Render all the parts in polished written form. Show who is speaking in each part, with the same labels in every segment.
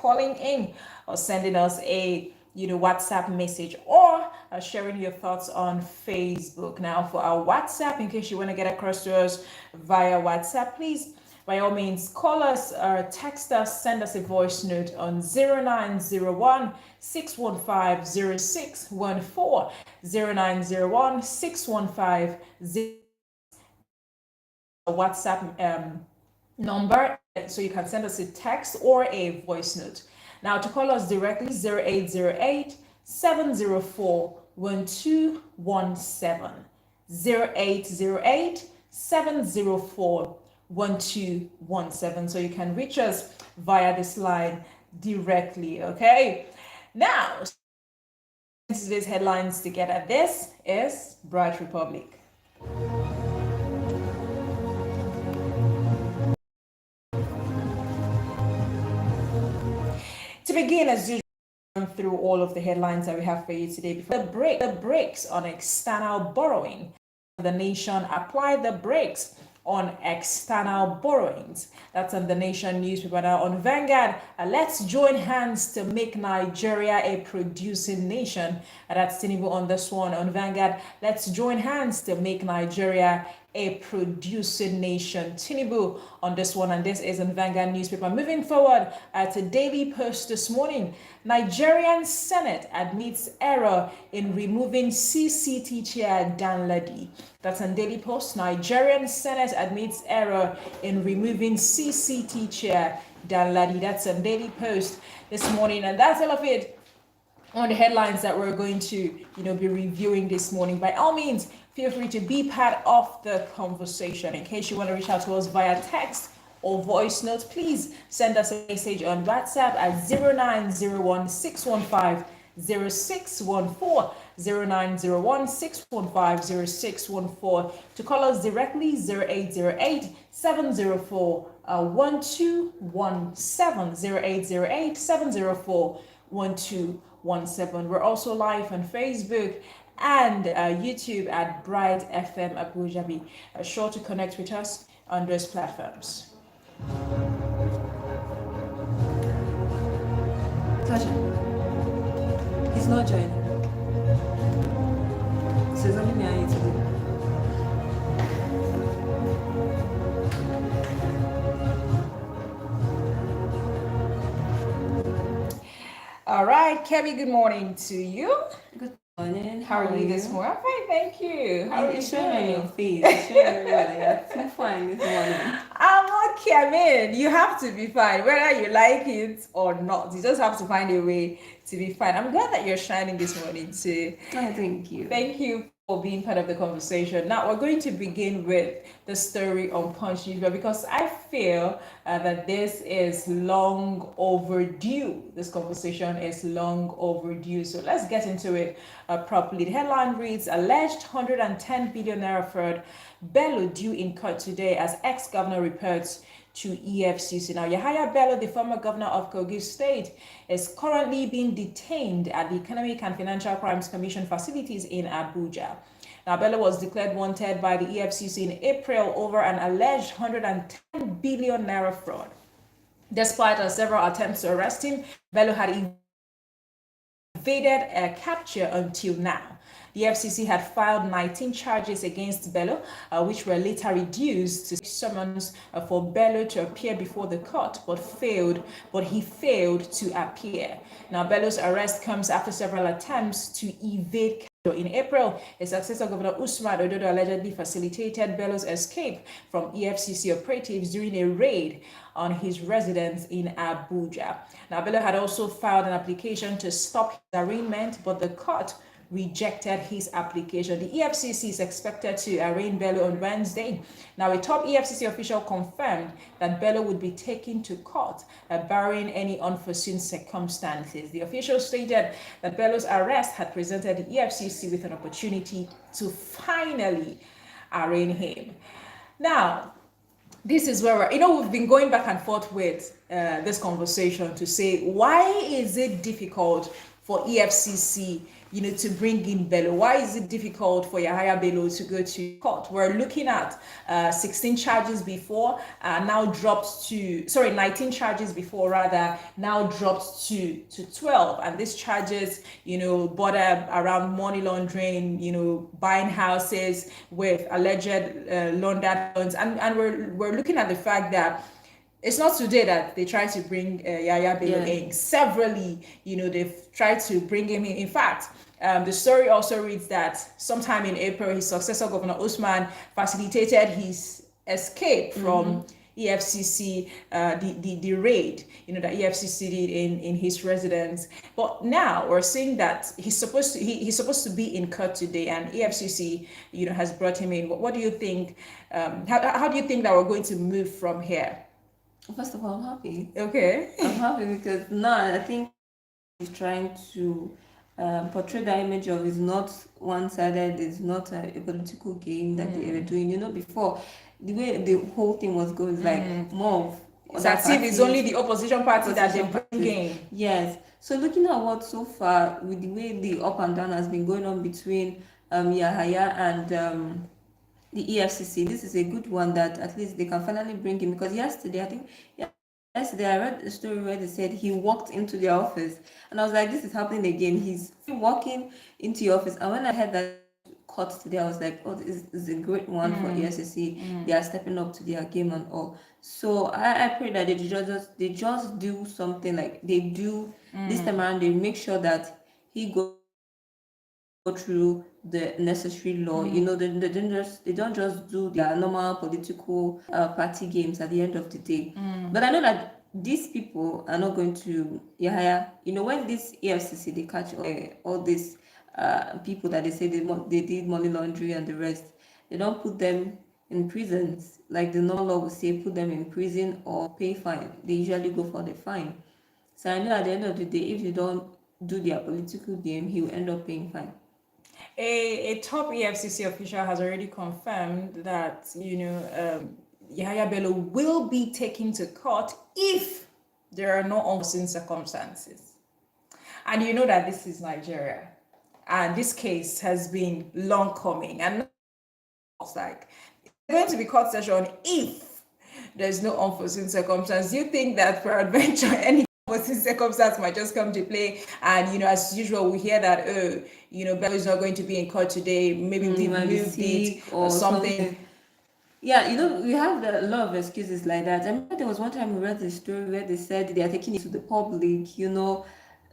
Speaker 1: calling in or sending us a WhatsApp message, or sharing your thoughts on Facebook. Now, for our WhatsApp, in case you want to get across to us via WhatsApp, please, by all means, call us or text us, send us a voice note on 0901 615 0614, 0901 615 WhatsApp number, so you can send us a text or a voice note. Now, to call us directly, 0808 704 1217, 0808 704 1217. So you can reach us via this line directly. Okay, now today's headlines together. This is Bright Republic. To begin, as usual, through all of the headlines that we have for you today. Before the brakes on external borrowing, the nation applied the brakes on external borrowings. That's on the Nation newspaper. Now on Vanguard, let's join hands to make Nigeria a producing nation. That's Tinubu on this one. On Vanguard, let's join hands to make Nigeria a producing nation. Tinubu on this one, and this is in Vanguard newspaper. Moving forward to Daily Post this morning, Nigerian Senate admits error in removing CCT chair Dan Ladi. That's on Daily Post. Nigerian Senate admits error in removing CCT chair Dan Ladi. That's on Daily Post this morning, and that's all of it on the headlines that we're going to be reviewing this morning. By all means, feel free to be part of the conversation. In case you want to reach out to us via text or voice notes, please send us a message on WhatsApp at 0901 615 0614, 0901 615 0614. To call us directly, 0808 704 1217, 0808 704 1217. We're also live on Facebook and YouTube at Bright FM Abuja. Be sure to connect with us on those platforms. Tasha, he's not joining. So there's something I need to do. All right, Kemi, good morning to you.
Speaker 2: Good morning.
Speaker 1: How are you this morning? I'm fine, thank you. How are you
Speaker 2: showing on your
Speaker 1: doing?
Speaker 2: face? Showing everybody you're too fine this morning.
Speaker 1: I'm okay. I mean, you have to be fine, whether you like it or not. You just have to find a way to be fine. I'm glad that you're shining this morning too.
Speaker 2: Oh, thank you.
Speaker 1: Thank you for being part of the conversation. Now we're going to begin with the story on Punch Newspaper, because I feel that this is long overdue. This conversation is long overdue. So let's get into it properly. The headline reads: alleged 110 billion naira fraud, Bello due in court today as ex-governor reports to EFCC. Now, Yahaya Bello, the former governor of Kogi State, is currently being detained at the Economic and Financial Crimes Commission facilities in Abuja. Now, Bello was declared wanted by the EFCC in April over an alleged 110 billion naira fraud. Despite several attempts to arrest him, Bello had evaded capture until now. The FCC had filed 19 charges against Bello, which were later reduced to summons for Bello to appear before the court, but he failed to appear. Now, Bello's arrest comes after several attempts to evade capture. In April, his successor, Governor Usman Ododo, allegedly facilitated Bello's escape from EFCC operatives during a raid on his residence in Abuja. Now, Bello had also filed an application to stop his arraignment, but the court rejected his application. The EFCC is expected to arraign Bello on Wednesday. Now, a top EFCC official confirmed that Bello would be taken to court, barring any unforeseen circumstances. The official stated that Bello's arrest had presented the EFCC with an opportunity to finally arraign him. Now, this is where we've been going back and forth with this conversation to say, why is it difficult for EFCC, to bring in Bello? Why is it difficult for Yahaya Bello to go to court? We're looking at 16 charges before, now dropped to, sorry, 19 charges before rather, now dropped to 12. And these charges, border around money laundering, buying houses with alleged laundered funds. And we're looking at the fact that it's not today that they try to bring Yaya Bello in. Severally, they've tried to bring him in. In fact, the story also reads that sometime in April, his successor, Governor Usman, facilitated his escape from EFCC, the raid, that EFCC did in his residence. But now we're seeing that he's supposed to be in court today, and EFCC, has brought him in. What do you think? How do you think that we're going to move from here?
Speaker 2: First of all, I'm happy.
Speaker 1: Okay.
Speaker 2: I'm happy because now I think he's trying to portray the image of it's not one-sided, it's not a political game that they were doing. Before, the way the whole thing was going is like more of
Speaker 1: it's as if it's only the opposition party that they bring in.
Speaker 2: Yes. So looking at what so far, with the way the up and down has been going on between Yahaya and the EFCC, this is a good one that at least they can finally bring him, because yesterday I read a story where they said he walked into their office, and I was like, this is happening again. He's walking into your office, and when I heard that court today, I was like, oh, this is a great one for EFCC. They are stepping up to their game and all. So I pray that they just do something like they do this time around. They make sure that he goes through the necessary law. They don't just do their normal political party games at the end of the day. But I know that these people are not going to Yahaya. When this EFCC, they catch all these people that they say they did money laundering and the rest, they don't put them in prisons like the normal law would say, put them in prison or pay fine. They usually go for the fine. So I know at the end of the day, if you don't do their political game, he will end up paying fine.
Speaker 1: A top EFCC official has already confirmed that Yahaya Bello will be taken to court if there are no unforeseen circumstances. And you know that this is Nigeria, and this case has been long coming, and it's like it's going to be court session if there's no unforeseen circumstance. Do you think that peradventure any unforeseen circumstance might just come to play, and as usual we hear that Bello is not going to be in court today, maybe we moved it or something.
Speaker 2: Yeah, we have a lot of excuses like that. I remember there was one time we read the story where they said they are taking it to the public.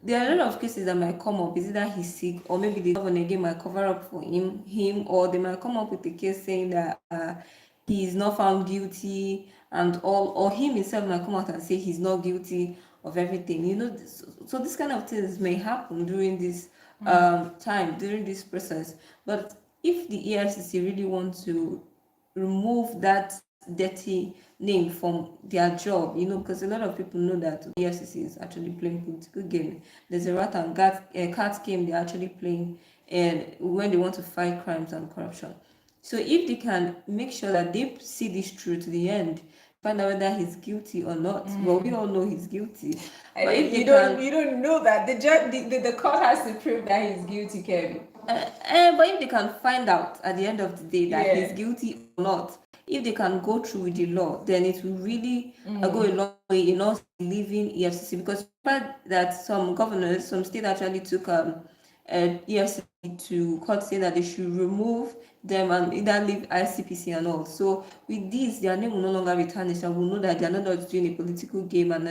Speaker 2: There are a lot of cases that might come up. Is it that he's sick, or maybe the governor again might cover up for him, or they might come up with a case saying that he is not found guilty and all, or him himself might come out and say he's not guilty of everything. So this kind of things may happen during this time, during this process. But if the EFCC really want to remove that dirty name from their job, because a lot of people know that the EFCC is actually playing political game. There's a rat and cat game they're actually playing, and when they want to fight crimes and corruption. So if they can make sure that they see this through to the end, find out whether he's guilty or not. Well, we all know he's guilty.
Speaker 1: But if you don't know that the judge, the court has to prove that he's guilty, Kevin.
Speaker 2: But if they can find out at the end of the day that he's guilty or not, if they can go through with the law, then it will really go a long way in us leaving EFCC. Because that some governors, some states actually took EFCC to court, saying that they should remove them and either leave ICPC and all. So with this, their name will no longer be tarnished, and we'll know that they're not just doing a political game and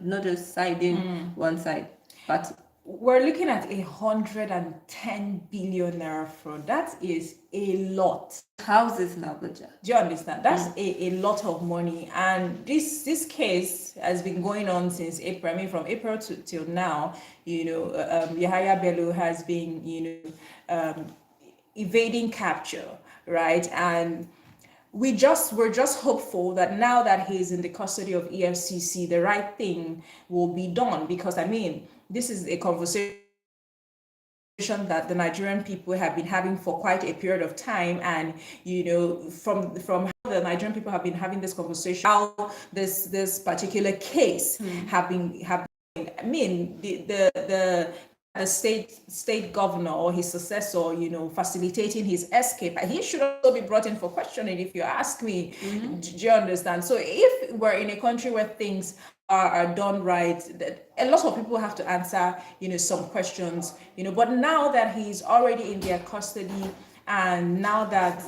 Speaker 2: not just siding one side. But
Speaker 1: we're looking at 110 billion naira fraud. That is a lot.
Speaker 2: Houses in Abuja.
Speaker 1: Do you understand? That's a lot of money. And this case has been going on since April. I mean, from April till now, Yahaya Bello has been, evading capture, right? And we're just hopeful that now that he's in the custody of EFCC, the right thing will be done, because this is a conversation that the Nigerian people have been having for quite a period of time, and from how the Nigerian people have been having this conversation, how this particular case have been the the state governor or his successor, facilitating his escape, he should also be brought in for questioning, if you ask me. Do you understand? So if we're in a country where things are done right, that a lot of people have to answer, some questions, but now that he's already in their custody, and now that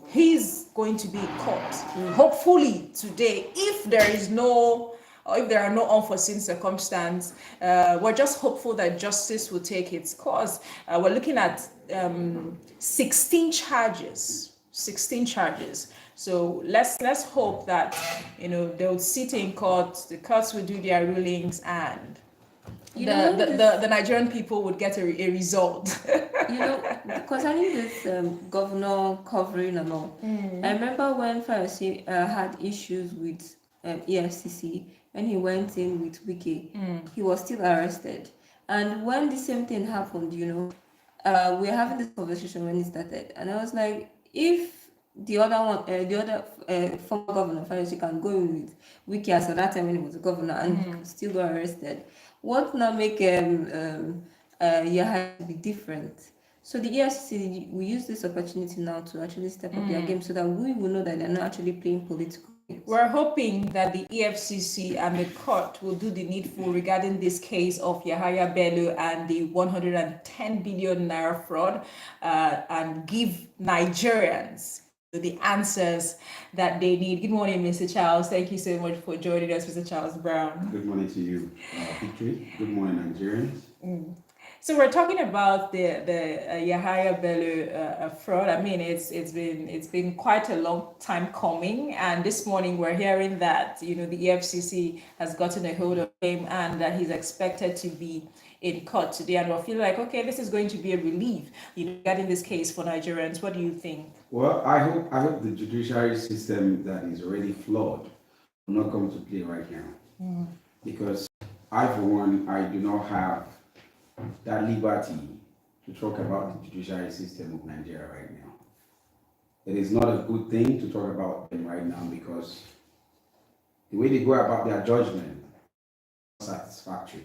Speaker 1: he's going to be caught, hopefully today, if there is no, or if there are no unforeseen circumstances, we're just hopeful that justice will take its course. We're looking at 16 charges. 16 charges. So let's hope that they'll sit in court, the courts will do their rulings, and the Nigerian people would get a result.
Speaker 2: Concerning this governor covering and all, I remember when Pharisee had issues with EFCC, when he went in with Wiki, he was still arrested. And when the same thing happened, we were having this conversation when it started, and I was like, if the other former governor Pharisee can go in with Wiki as at that time when he was a governor and still got arrested, what now make Yahya be different? So the EFCC will use this opportunity now to actually step up their game, so that we will know that they're not actually playing political games.
Speaker 1: We're hoping that the EFCC and the court will do the needful regarding this case of Yahaya Bello and the 110 billion naira fraud, and give Nigerians the answers that they need. Good morning, Mr. Charles. Thank you so much for joining us, Mr. Charles Brown.
Speaker 3: Good morning to you, Victory. Good morning, Nigerians.
Speaker 1: So we're talking about the Yahaya Bello fraud. I mean, it's been quite a long time coming, and this morning we're hearing that the EFCC has gotten a hold of him and that he's expected to be in court today, and we'll feel like, okay, this is going to be a relief regarding this case for Nigerians. What do you think?
Speaker 3: Well, I hope the judiciary system that is already flawed will not come to play right now, because I, for one, I do not have that liberty to talk about the judiciary system of Nigeria right now. It is not a good thing to talk about them right now, because the way they go about their judgment is not satisfactory.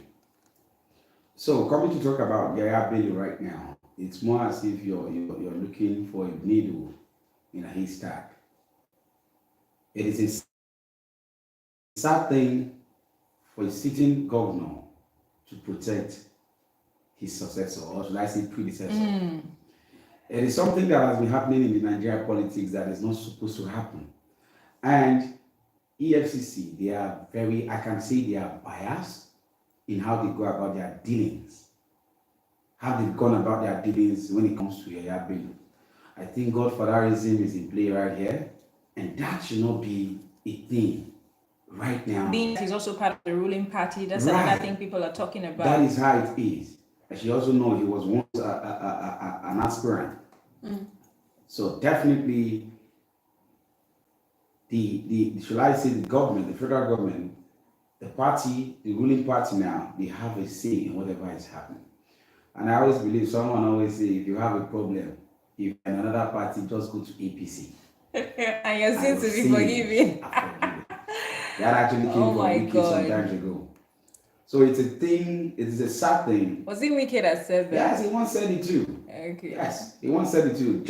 Speaker 3: So coming to talk about Yahaya Bello right now, it's more as if you're looking for a needle in a haystack. It is a sad thing for a sitting governor to protect his successor, or should I say predecessor. It is something that has been happening in the Nigerian politics that is not supposed to happen. And EFCC, they are I can say they are biased in how they go about their dealings. How they've gone about their dealings when it comes to Yahaya Bello. I think godfatherism is in play right here, and that should not be a thing right now.
Speaker 1: Being he's also part of the ruling party, that's
Speaker 3: Right.
Speaker 1: another thing people are talking about.
Speaker 3: That is how it is. And she also knows he was once an aspirant. So definitely, should I say the government, the federal government, the party, the ruling party now, they have a say in whatever is happening. And I always believe, someone always say, if you have a problem, if you're in another party, just go to APC.
Speaker 1: And you're seen to be forgiven.
Speaker 3: That actually came from Wiki some time ago. So it's a thing, it is a sad thing.
Speaker 1: Was it Wiki that said that?
Speaker 3: Yes, he once said it too.
Speaker 1: Okay.
Speaker 3: Yes, he once said it too.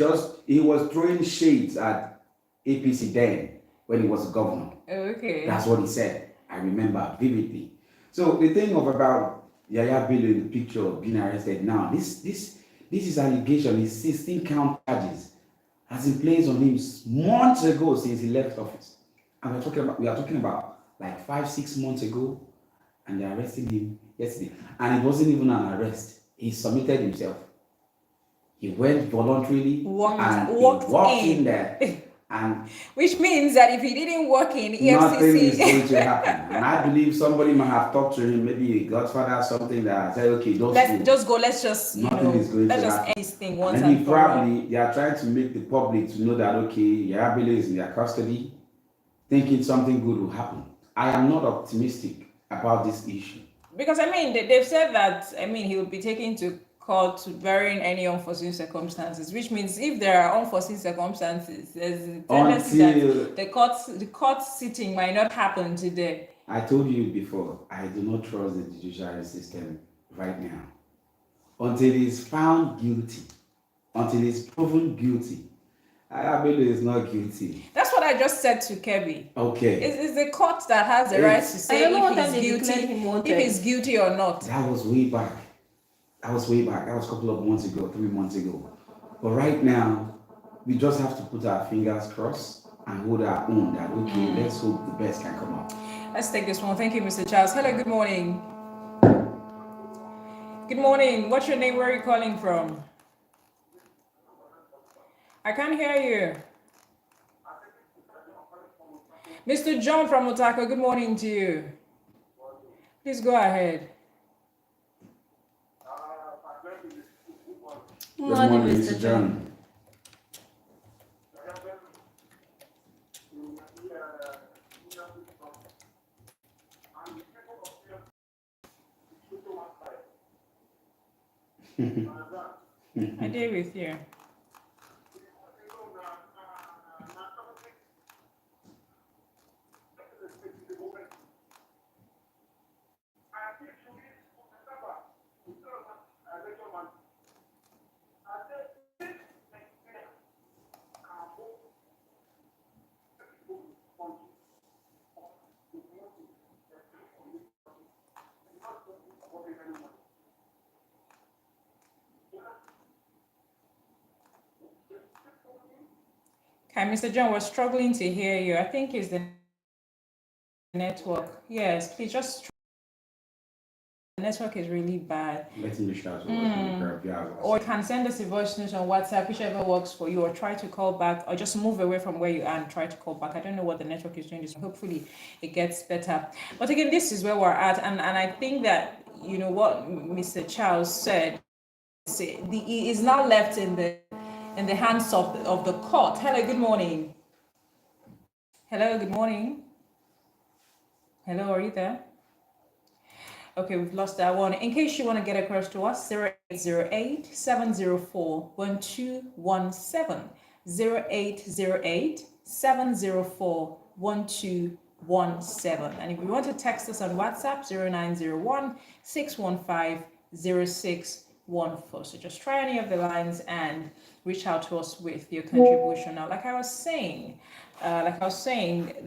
Speaker 3: He was throwing shades at APC then when he was a governor.
Speaker 1: Okay.
Speaker 3: That's what he said. I remember vividly. So the thing about Yahaya Bello in the picture of being arrested now, this is allegation, his 16 count charges has been placed on him months ago since he left office. And we are talking about like 5-6 months ago, and they arrested him yesterday. And it wasn't even an arrest. He submitted himself. He went voluntarily walked in there. And
Speaker 1: which means that if he didn't work in EFCC,
Speaker 3: nothing is going to happen. And I believe somebody might have talked to him, maybe a godfather, something that said, okay,
Speaker 1: let's just go. Let's just
Speaker 3: is going
Speaker 1: let's
Speaker 3: to
Speaker 1: just
Speaker 3: happen.
Speaker 1: end this thing once
Speaker 3: And
Speaker 1: and for all.
Speaker 3: they are trying to make the public to know that, okay, Yahaya Bello is in their custody, thinking something good will happen. I am not optimistic about this issue.
Speaker 1: Because they've said that he will be taken to court barring any unforeseen circumstances, which means if there are unforeseen circumstances, there's a tendency that the court sitting might not happen today.
Speaker 3: I told you before, I do not trust the judiciary system right now until he's found guilty, until he's proven guilty. Abelo is not guilty.
Speaker 1: That's what I just said to Kevin.
Speaker 3: Okay.
Speaker 1: It's the court that has the right to say if he's guilty or not.
Speaker 3: That was way back. That was a couple of months ago, 3 months ago. But right now, we just have to put our fingers crossed and hold our own that, okay, let's hope the best can come out.
Speaker 1: Let's take this one. Thank you, Mr. Charles. Hello, good morning. Good morning. What's your name? Where are you calling from? I can't hear you. Mr. John from Otako, good morning to you. Please go ahead.
Speaker 3: Good morning, Mr. John.
Speaker 1: I did with you. Okay, Mr. John, we're struggling to hear you. I think it's the network. Yes, please just. The network is really bad.
Speaker 3: Let me shout.
Speaker 1: Or you can send us a voice note on WhatsApp, whichever works for you, or try to call back, or just move away from where you are and try to call back. I don't know what the network is doing this. Hopefully it gets better. But again, this is where we're at, and I think that, you know, what Mr. Charles said is now left in the hands of the court. Hello, good morning. Hello, good morning. Hello, are you there? Okay, we've lost that one. In case you want to get across to us, 0808-704-1217. 0808-704-1217. And if you want to text us on WhatsApp, 0901-615-0614. So just try any of the lines and reach out to us with your contribution. Now, like I was saying,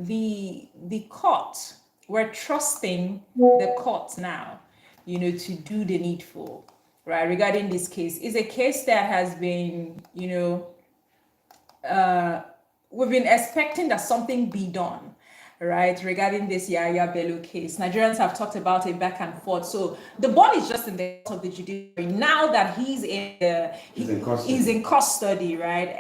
Speaker 1: the court, we're trusting the court now, you know, to do the needful, right? Regarding this case, it's a case that has been, you know, we've been expecting that something be done, right? Regarding this Yahaya Bello case, Nigerians have talked about it back and forth. So the ball is just in the hands of the judiciary now that he's in custody, right?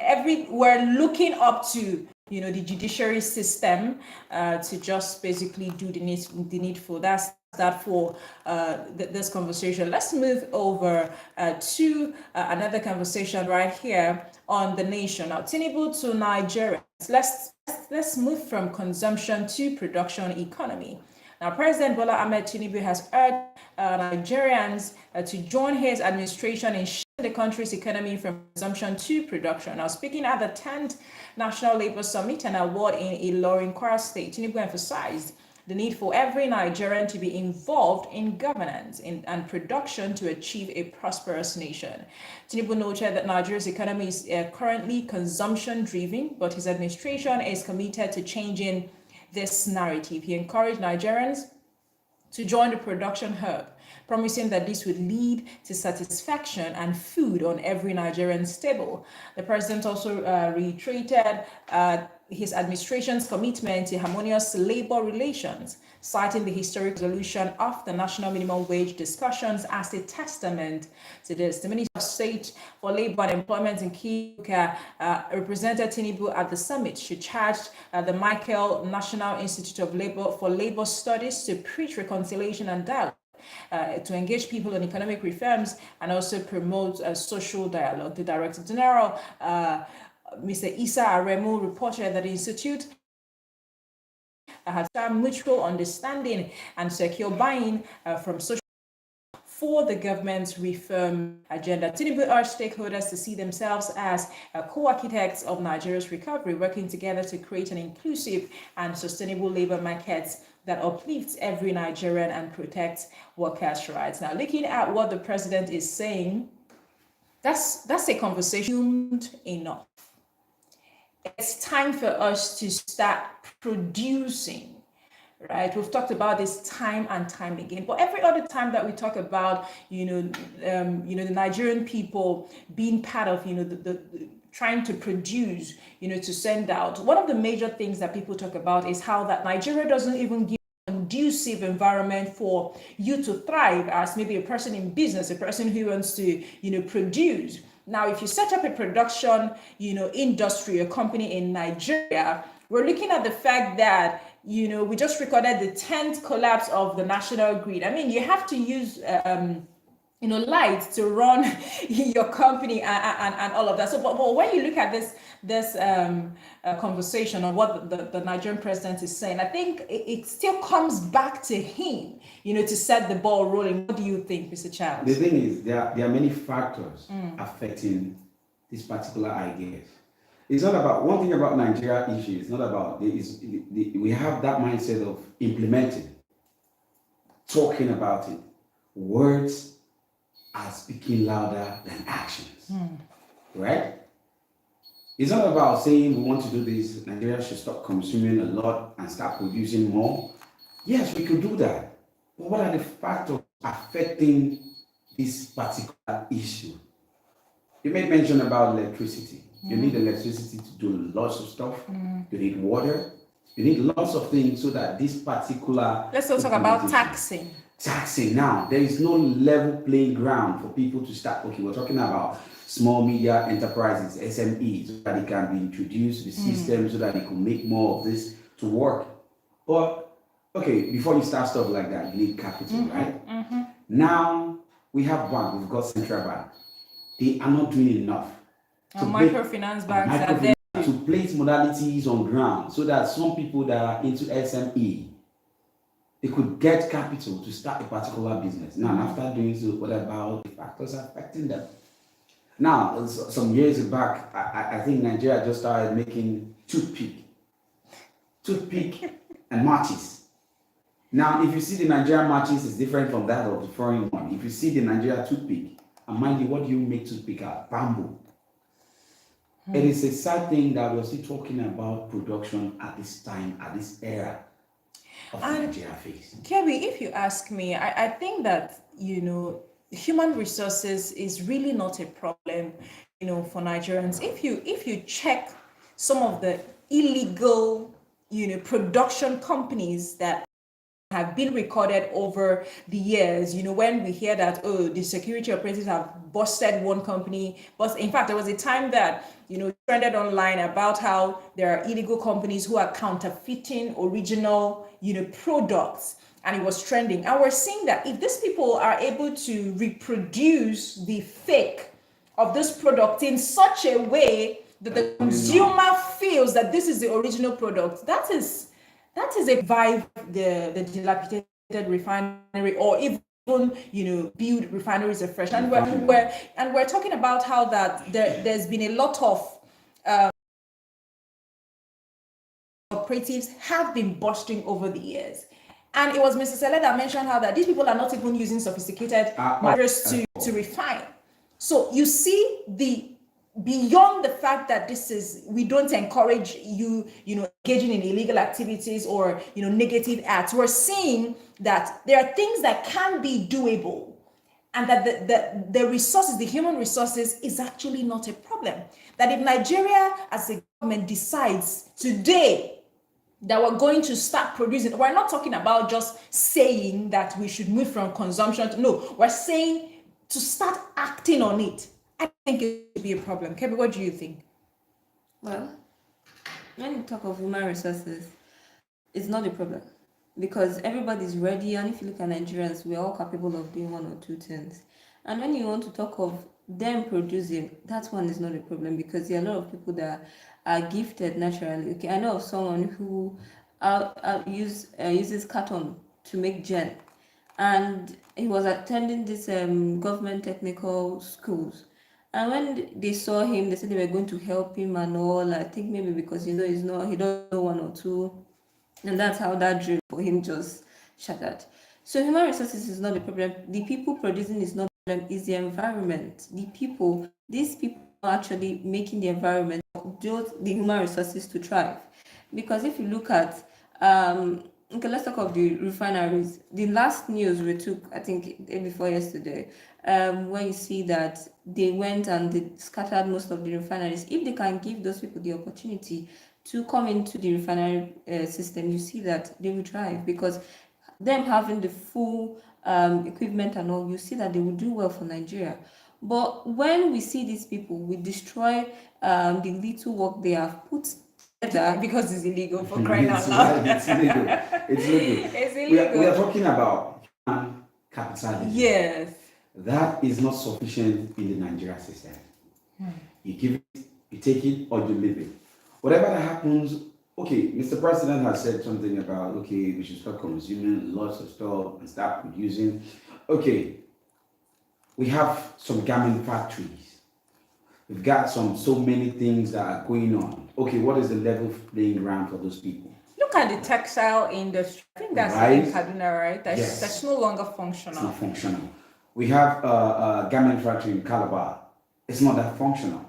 Speaker 1: We're looking up to, you know, the judiciary system to just basically do the needful. That's that for this conversation. Let's move over to another conversation right here on the nation. Now, Tinubu to Nigeria. Let's move from consumption to production economy. Now, President Bola Ahmed Tinubu has urged Nigerians to join his administration in shifting the country's economy from consumption to production. Now, speaking at the 10th National Labour Summit and Award in Ilorin, Kwara State, Tinubu emphasized the need for every Nigerian to be involved in governance and production to achieve a prosperous nation. Tinubu noted that Nigeria's economy is currently consumption-driven, but his administration is committed to changing this narrative. He encouraged Nigerians to join the production hub, promising that this would lead to satisfaction and food on every Nigerian's table. The president also reiterated his administration's commitment to harmonious labor relations, citing the historic resolution of the national minimum wage discussions as a testament to this. The Minister of State for Labor and Employment in Kibuka represented Tinubu at the summit. She charged the Michael National Institute of Labor Studies to preach reconciliation and dialogue, to engage people in economic reforms and also promote social dialogue. The Director General, Mr. Isa Aremu, reported that the Institute has mutual understanding and secure buy-in from social for the government's reform agenda. Tinubu urged stakeholders to see themselves as co-architects of Nigeria's recovery, working together to create an inclusive and sustainable labor market that uplifts every Nigerian and protects workers' rights. Now, looking at what the president is saying, that's a conversation enough. It's time for us to start producing, right? We've talked about this time and time again, but every other time that we talk about, the Nigerian people being part of, the trying to produce, to send out. One of the major things that people talk about is how that Nigeria doesn't even give conducive environment for you to thrive as maybe a person in business, a person who wants to, produce. Now, if you set up a production, industry, a company in Nigeria, we're looking at the fact that, we just recorded the 10th collapse of the national grid. I mean, you have to use, light to run your company and all of that. So, but when you look at this conversation on what the Nigerian president is saying, I think it still comes back to him, to set the ball rolling. What do you think, Mr. Charles?
Speaker 3: The thing is, there are many factors affecting these particular ideas. It's not about one thing about Nigeria issue. It's not about we have that mindset of implementing, talking about it. Words are speaking louder than actions, right? It's not about saying we want to do this. Nigeria should stop consuming a lot and start producing more. Yes, we could do that. But what are the factors affecting this particular issue? You made mention about electricity. You need electricity to do lots of stuff. You need water. You need lots of things so that this particular...
Speaker 1: Let's also talk about taxing.
Speaker 3: Taxing. Now, there is no level playing ground for people to start. Okay, we're talking about small media enterprises, SMEs, so that it can be introduced to the system so that it can make more of this to work. But, okay, before you start stuff like that, you need capital, right? Now, we have bank, we've got central bank. They are not doing enough.
Speaker 1: Microfinance banks are there
Speaker 3: to place modalities on ground so that some people that are into SME, they could get capital to start a particular business. Now, after doing so, what about the factors affecting them? Now, some years back, I think Nigeria just started making toothpick and matches. Now, if you see the Nigerian matches, it's different from that of the foreign one. If you see the Nigeria toothpick, and mind you, what do you make toothpick out? Bamboo. It is a sad thing that we're still talking about production at this time, at this era of Nigeria face.
Speaker 1: Kemi, if you ask me, I think that, human resources is really not a problem, for Nigerians. If you check some of the illegal, production companies that have been recorded over the years, when we hear that, the security operatives have busted one company, but in fact, there was a time that, trended online about how there are illegal companies who are counterfeiting original, products, and it was trending. And we're seeing that if these people are able to reproduce the fake of this product in such a way that the consumer feels that this is the original product, that is a revive the dilapidated refinery, or even build refineries afresh. And we're talking about how that there's been a lot of operatives have been busting over the years. And it was Mr. Sele that mentioned how that these people are not even using sophisticated measures to refine. So you see beyond the fact that we don't encourage you engaging in illegal activities or negative acts, we're seeing that there are things that can be doable, and that the resources, the human resources, is actually not a problem. That if Nigeria as a government decides today that we're going to start producing, we're not talking about just saying that we should move from consumption to, no, we're saying to start acting on it. I think it would be a problem. Kebi, what do you think?
Speaker 2: Well, when you talk of human resources, it's not a problem because everybody's ready. And if you look at Nigerians, we're all capable of doing one or two things. And when you want to talk of them producing, that one is not a problem because there are a lot of people that are gifted naturally. Okay, I know of someone who uses carton to make gel, and he was attending this government technical schools. And when they saw him, they said they were going to help him and all. I think maybe because he doesn't know one or two And that's how that dream for him just shattered. So human resources is not the problem. The people producing is not the problem, is the environment. These people are actually making the environment, the human resources to thrive. Because if you look at okay, let's talk of the refineries. The last news we took, I think day before yesterday, when you see that they went and they scattered most of the refineries. If they can give those people the opportunity to come into the refinery system, you see that they will thrive, because them having the full equipment and all, you see that they will do well for Nigeria. But when we see these people, we destroy the little work they have put together.
Speaker 1: Because it's illegal, for crying out
Speaker 3: It's
Speaker 1: loud.
Speaker 3: right, it's illegal. It's legal.
Speaker 1: It's
Speaker 3: We are
Speaker 1: illegal.
Speaker 3: talking about human capitalism.
Speaker 1: Yes.
Speaker 3: That is not sufficient in the Nigeria system. You give it, you take it, or you leave it. Whatever that happens, okay, Mr. President has said something about, okay, we should start consuming lots of stuff and start producing. Okay, we have some garment factories. We've got so many things that are going on. Okay, what is the level playing ground for those people?
Speaker 1: Look at the textile industry. I think that's
Speaker 3: Right.
Speaker 1: in Kaduna, right?
Speaker 3: Yes.
Speaker 1: That's no longer
Speaker 3: It's
Speaker 1: functional.
Speaker 3: not functional. We have a garment factory in Calabar. It's not that functional.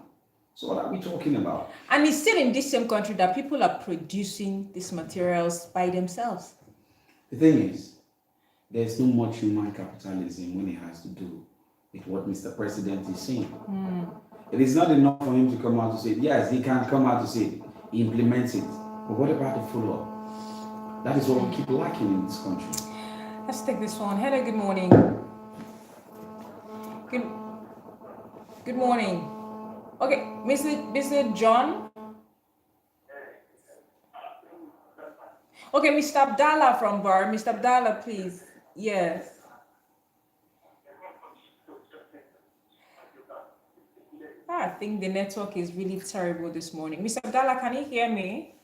Speaker 3: So what are we talking about?
Speaker 1: And it's still in this same country that people are producing these materials by themselves.
Speaker 3: The thing is, there's no much human capitalism when it has to do with what Mr. President is saying. It is not enough for him to come out to say, yes, he can come out to say, he implements it. But what about the follow-up? That is what we keep lacking in this country.
Speaker 1: Let's take this one. Hello, good morning. Good morning. Okay, Mr. John. Okay, Mr. Abdallah from Bar. Mr. Abdallah, please. Yes. I think the network is really terrible this morning. Mr. Abdallah, can you hear me?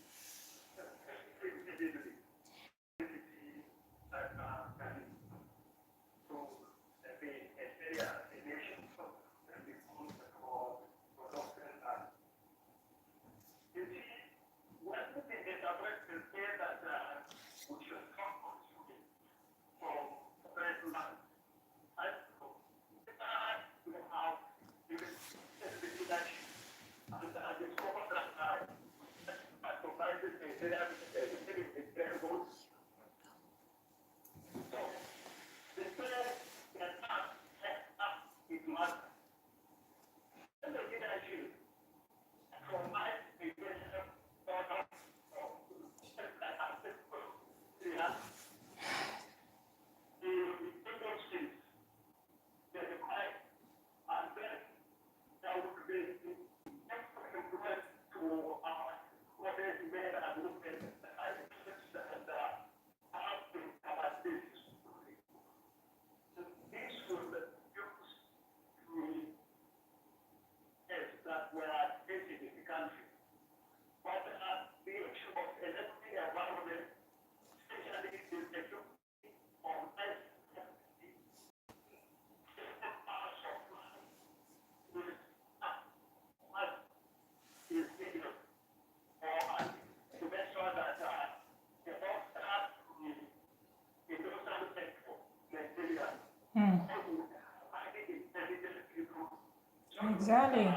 Speaker 1: Exactly.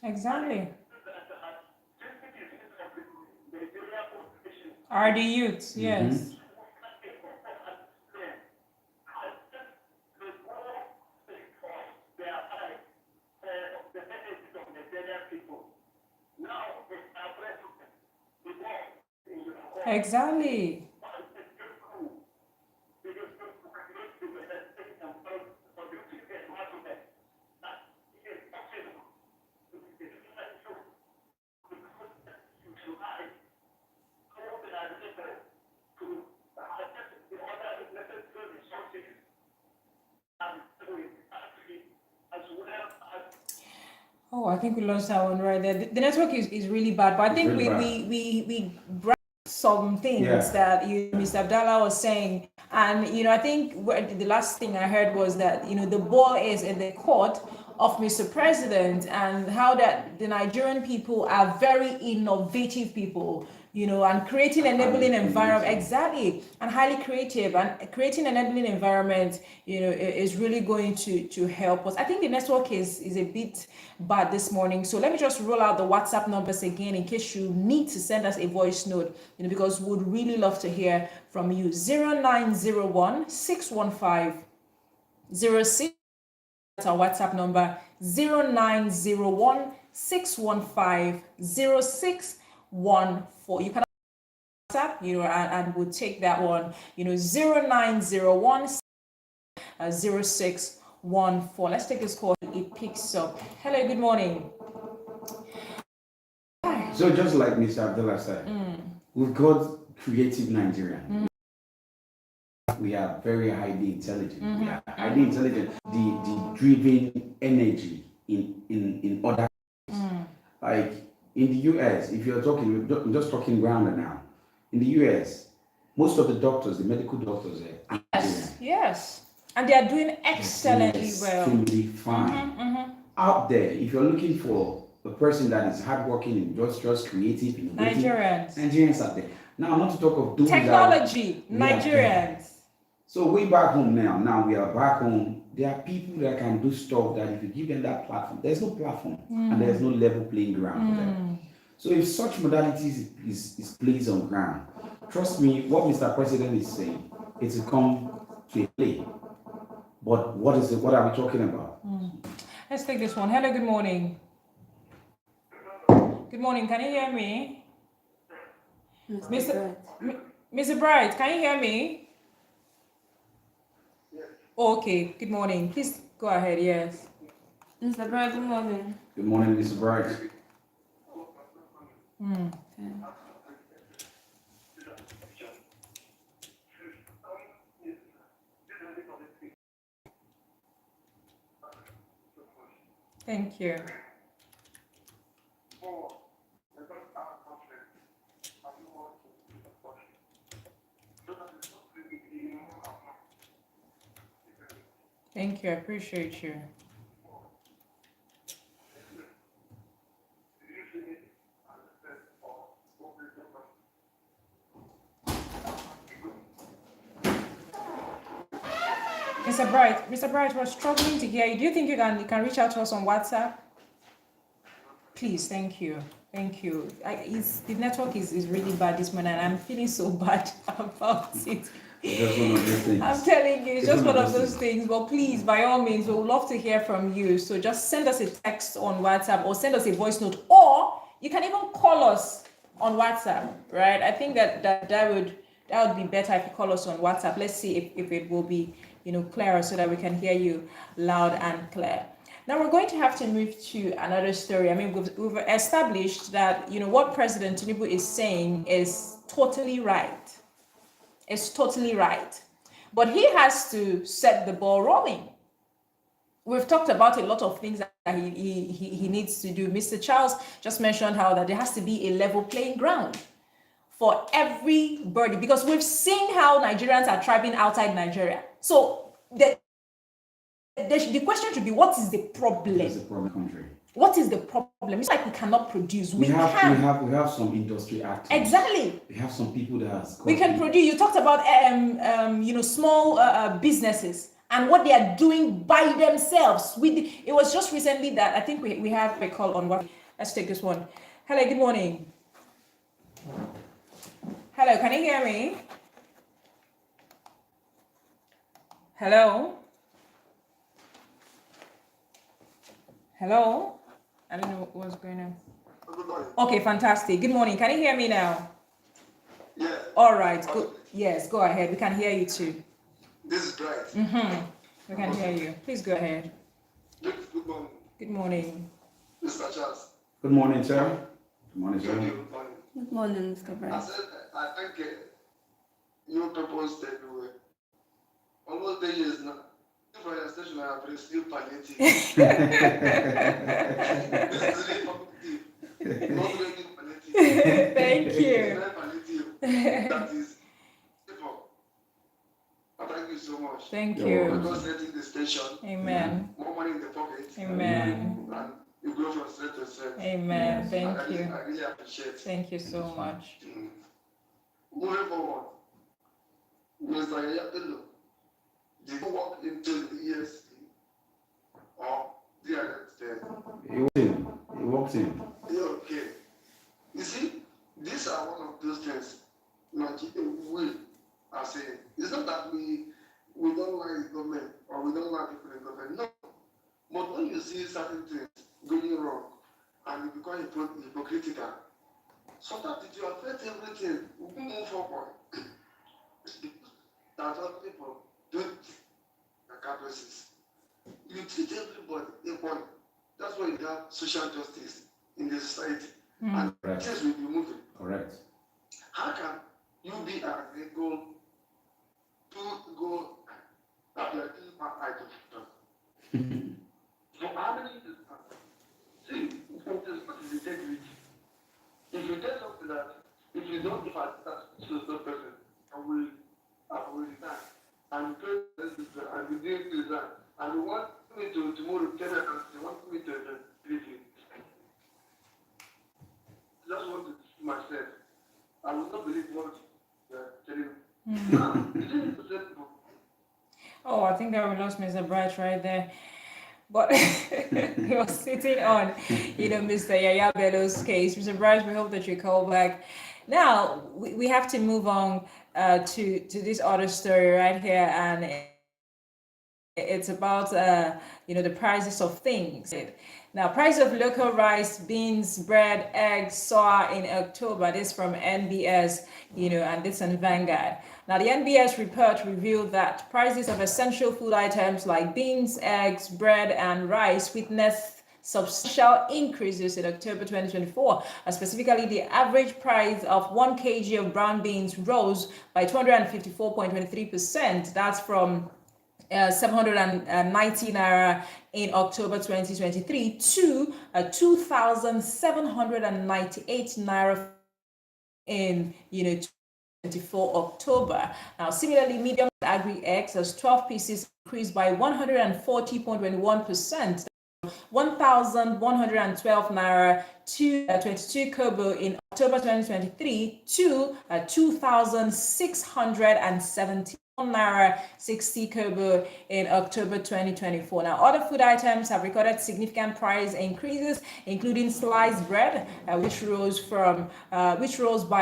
Speaker 1: Exactly. Are the youths, yes. Exactly. Oh, I think we lost that one right there. The network is really bad, but I think
Speaker 3: really
Speaker 1: we brought some things
Speaker 3: Yeah.
Speaker 1: that Mr. Abdallah was saying, And I think the last thing I heard was that the ball is in the court of Mr. President, and how that the Nigerian people are very innovative people, and creating enabling environment, exactly, and highly creative, and creating enabling environment, is really going to help us. I think the network is a bit bad this morning, so let me just roll out the WhatsApp numbers again in case you need to send us a voice note, because we would really love to hear from you. 0901 615 06. That's our WhatsApp number, 0901 615 0614. You can WhatsApp, and we'll take that one, 0901 0614. Let's take this call. It picks up. Hello, good morning.
Speaker 3: So just like Mr. Abdullah said, we've got creative Nigerian. We are very highly intelligent. We are highly intelligent. The driven energy in other like in the US, if you're talking, I'm just talking rounder now. In the US, most of the doctors, the medical doctors are
Speaker 1: Yes. And they are doing excellently well.
Speaker 3: Extremely fine. Out there, if you're looking for a person that is hardworking and just creative, Nigerians out there. Now, not to talk of doing
Speaker 1: technology, Nigerians.
Speaker 3: So way back home now we are back home. There are people that can do stuff that if you give them that platform, there's no platform and there's no level playing ground for them. So if such modalities is placed on ground, trust me, what Mr. President is saying, it's to come to a play. But what are we talking about?
Speaker 1: Let's take this one. Hello, good morning. Good morning, can you hear me? Mr. Bright, can you hear me? Okay, good morning. Please go ahead, yes.
Speaker 2: Mr. Bright, good morning.
Speaker 3: Good morning, Mr. Bright.
Speaker 1: Thank you. Thank you, I appreciate you. Mr. Bright, we're struggling to hear you. Do you think you can reach out to us on WhatsApp? Please, thank you. Thank you. The network is really bad this morning, and I'm feeling so bad about it.
Speaker 3: Just one of those things.
Speaker 1: I'm telling you, it's just one of those things. But please, by all means, we would love to hear from you. So just send us a text on WhatsApp or send us a voice note, or you can even call us on WhatsApp, right? I think that would be better if you call us on WhatsApp. Let's see if it will be clearer so that we can hear you loud and clear. Now we're going to have to move to another story. I mean, we've established that what President Tinubu is saying is totally right. It's totally right. But he has to set the ball rolling. We've talked about a lot of things that he needs to do. Mr. Charles just mentioned how that there has to be a level playing ground for everybody, because we've seen how Nigerians are thriving outside Nigeria. So the question should be, what is the problem?
Speaker 3: It's a problem country.
Speaker 1: What is the problem? It's like we cannot produce.
Speaker 3: We have some industry actors.
Speaker 1: Exactly.
Speaker 3: We have some people that
Speaker 1: we can produce. You talked about small businesses and what they are doing by themselves. It was just recently that I think we have a call on what. Let's take this one. Hello, good morning. Hello, can you hear me? Hello? Hello? I don't know what's going on. Okay, fantastic. Good morning. Can you hear me now?
Speaker 4: Yeah.
Speaker 1: All right. Good. Yes, go ahead. We can hear you too.
Speaker 4: This is right.
Speaker 1: We can hear you. Please go ahead.
Speaker 4: Good morning.
Speaker 1: Good morning.
Speaker 4: Mr. Charles.
Speaker 3: Good morning, sir. Good morning, sir.
Speaker 4: Good morning.
Speaker 2: Good morning, Mr. Bright.
Speaker 4: I said, I think you proposed that almost 10 years now. For your station, I have received palliative. This is really palliative. Not really palliative.
Speaker 1: Thank you.
Speaker 4: It's very palliative. That is simple.
Speaker 1: Thank
Speaker 3: You're
Speaker 1: you.
Speaker 3: welcome.
Speaker 4: God setting the station.
Speaker 1: Amen.
Speaker 4: More money in the pocket.
Speaker 1: Amen.
Speaker 4: And you go from strength to strength.
Speaker 1: Amen.
Speaker 3: Yes.
Speaker 1: Thank
Speaker 4: And
Speaker 1: you.
Speaker 4: I really appreciate.
Speaker 1: Thank you so much.
Speaker 4: Moving forward, Mr. Yayapelo, did you walk into the ESC or the
Speaker 3: He walked in.
Speaker 4: Okay. You see, these are one of those things Nigeria we are saying. It's not that we don't like the government or we don't like people in government. No. But when you see certain things going wrong and you become hypocritical, sometimes it will affect everything. We move forward. That other people don't take capacities. You treat everybody equally. That's why you have social justice in the society. And
Speaker 3: Correct.
Speaker 4: things will be moving.
Speaker 3: Correct.
Speaker 4: How can you be an ego to go at your item? So how many is that? See, what is integrity? If you tell something that if you don't give us that to the person, I will resign. And you didn't resign. And you want me to tomorrow tell you and you want me to leave you. Just want to see myself. I will not believe what you're telling me. Now, you didn't say people.
Speaker 1: Oh, I think that we lost Mr. Bright right there. But he was sitting on, Mr. Yaya Bello's case. Mr. Bright, we hope that you call back. Now, we have to move on to this other story right here, and it's about the prices of things. Now, price of local rice, beans, bread, eggs soar in October. This from NBS, and this on Vanguard. Now, the NBS report revealed that prices of essential food items like beans, eggs, bread, and rice witnessed substantial increases in October 2024. Specifically, the average price of 1 kg of brown beans rose by 254.23%. That's from 790 naira in October 2023 to 2,798 naira in 24 October. Now, similarly, medium agri eggs as 12 pieces increased by 140.21%. 1,112 naira to 22 kobo in October 2023 to 2,670 naira 60 kobo in October 2024. Now, other food items have recorded significant price increases, including sliced bread, which rose by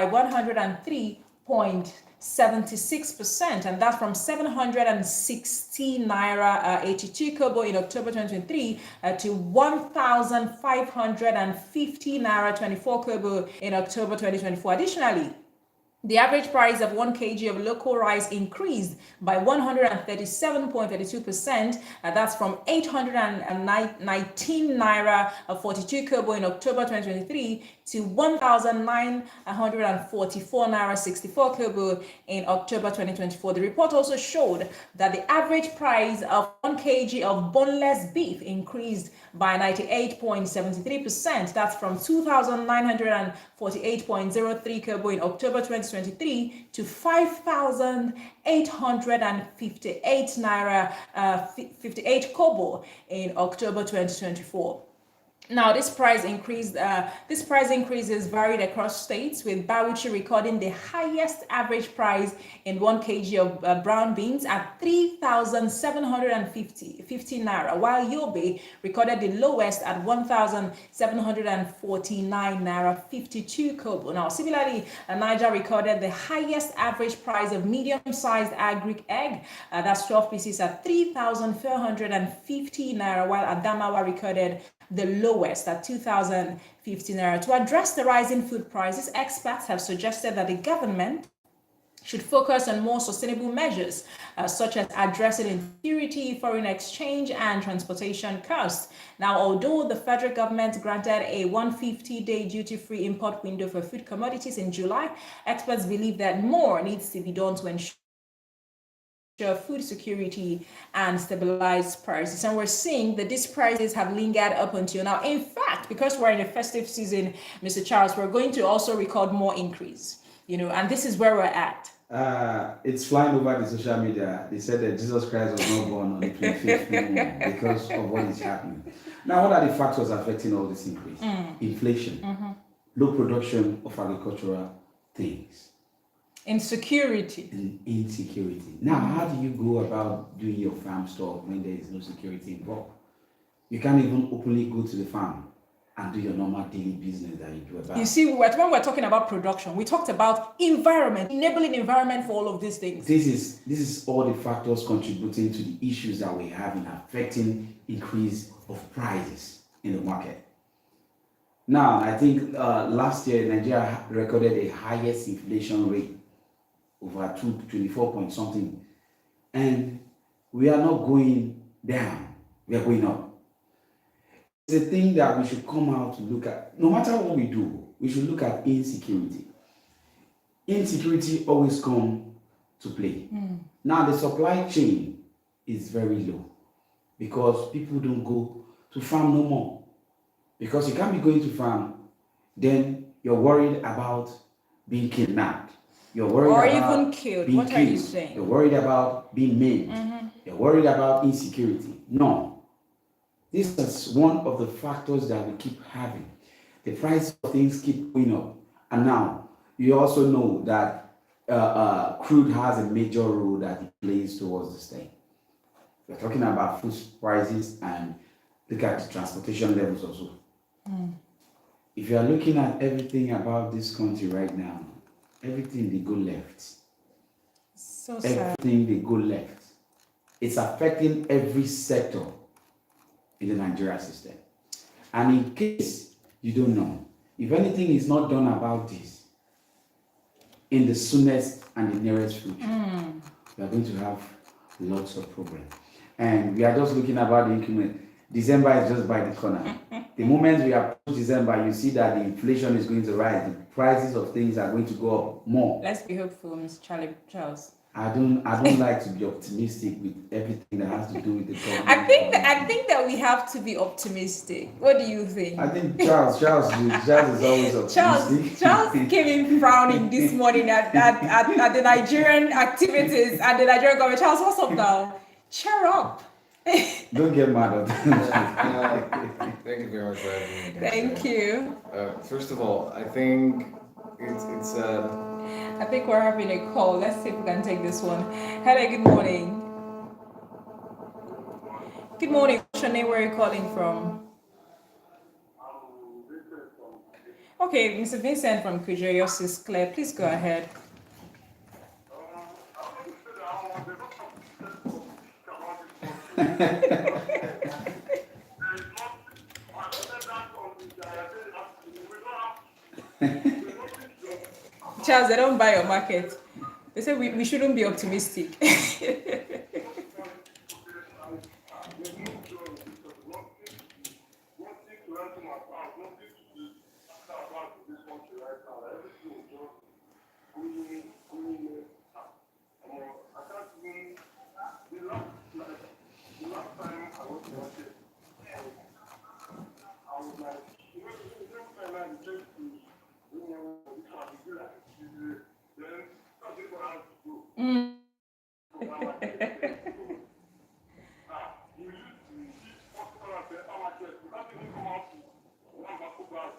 Speaker 1: 103.76%, and that's from 716 naira 82 kobo in October 2023 to 1,550 naira 24 kobo in October 2024. Additionally, the average price of 1 kg of local rice increased by 137.32%. That's from 819 naira 42 kobo in October 2023 to 1,944 naira 64 kobo in October 2024. The report also showed that the average price of 1 kg of boneless beef increased by 98.73%. That's from 2,948.03 kobo in October 2023 to 5,858 naira 58 kobo in October 2024. Now, this price increases varied across states, with Bauchi recording the highest average price in 1 kg of brown beans at 3,750 naira, while Yobe recorded the lowest at 1,749 naira 52 kobo. Now, similarly, Niger recorded the highest average price of medium-sized agric egg, that's 12 pieces, at 3,450 naira, while Adamawa recorded the lowest at 2,050 naira. To address the rising food prices, experts have suggested that the government should focus on more sustainable measures, such as addressing insecurity, foreign exchange, and transportation costs. Now, although the federal government granted a 150-day duty-free import window for food commodities in July, experts believe that more needs to be done to ensure food security and stabilized prices. And we're seeing that these prices have lingered up until now. In fact, because we're in a festive season, Mr. Charles, we're going to also record more increase. and this is where we're at.
Speaker 3: It's flying over the social media. They said that Jesus Christ was not born on the 25th moon because of what is happening. Now, what are the factors affecting all this increase? Inflation, low production of agricultural things,
Speaker 1: insecurity.
Speaker 3: Insecurity. Now, how do you go about doing your farm stuff when there is no security involved? You can't even openly go to the farm and do your normal daily business that you do about.
Speaker 1: You see, when we're talking about production, we talked about environment, enabling environment for all of these things.
Speaker 3: This is all the factors contributing to the issues that we have in affecting increase of prices in the market. Now, I think last year Nigeria recorded the highest inflation rate, over 24 point something, and we are not going down; we are going up. It's a thing that we should come out to look at. No matter what we do, we should look at insecurity. Insecurity always come to play. Now, the supply chain is very low because people don't go to farm no more. Because you can't be going to farm, then you're worried about being kidnapped. You're worried
Speaker 1: or
Speaker 3: about
Speaker 1: even killed.
Speaker 3: being
Speaker 1: What
Speaker 3: killed.
Speaker 1: are you saying?
Speaker 3: You're worried about being maimed. You're worried about insecurity. No. This is one of the factors that we keep having. The price of things keep going up. And now, you also know that crude has a major role that it plays towards this thing. We're talking about food prices and look at the transportation levels also. If you are looking at everything about this country right now, everything they go left.
Speaker 1: So sad.
Speaker 3: Everything they go left. It's affecting every sector in the Nigeria system. And in case you don't know, if anything is not done about this in the soonest and the nearest future, we are going to have lots of problems. And we are just looking about the increment. December is just by the corner. The moment we approach December, you see that the inflation is going to rise. The prices of things are going to go up more.
Speaker 1: Let's be hopeful, Mr. Charles.
Speaker 3: I don't like to be optimistic with everything that has to do with the government.
Speaker 1: I think that we have to be optimistic. What do you think?
Speaker 3: I think Charles is always optimistic.
Speaker 1: Charles came in frowning this morning at the Nigerian activities and the Nigerian government. Charles, what's up now? Cheer up.
Speaker 3: Don't get mad at
Speaker 5: Thank you very much for having me.
Speaker 1: Thank you.
Speaker 5: First of all, I think it's
Speaker 1: I think we're having a call. Let's see if we can take this one. Hello, good morning. Good morning. What's your name? Where are you calling from? Okay, Mr. Vincent from Kujo, yours is clear. Please go ahead. Charles, they don't buy your market. They say we shouldn't be optimistic.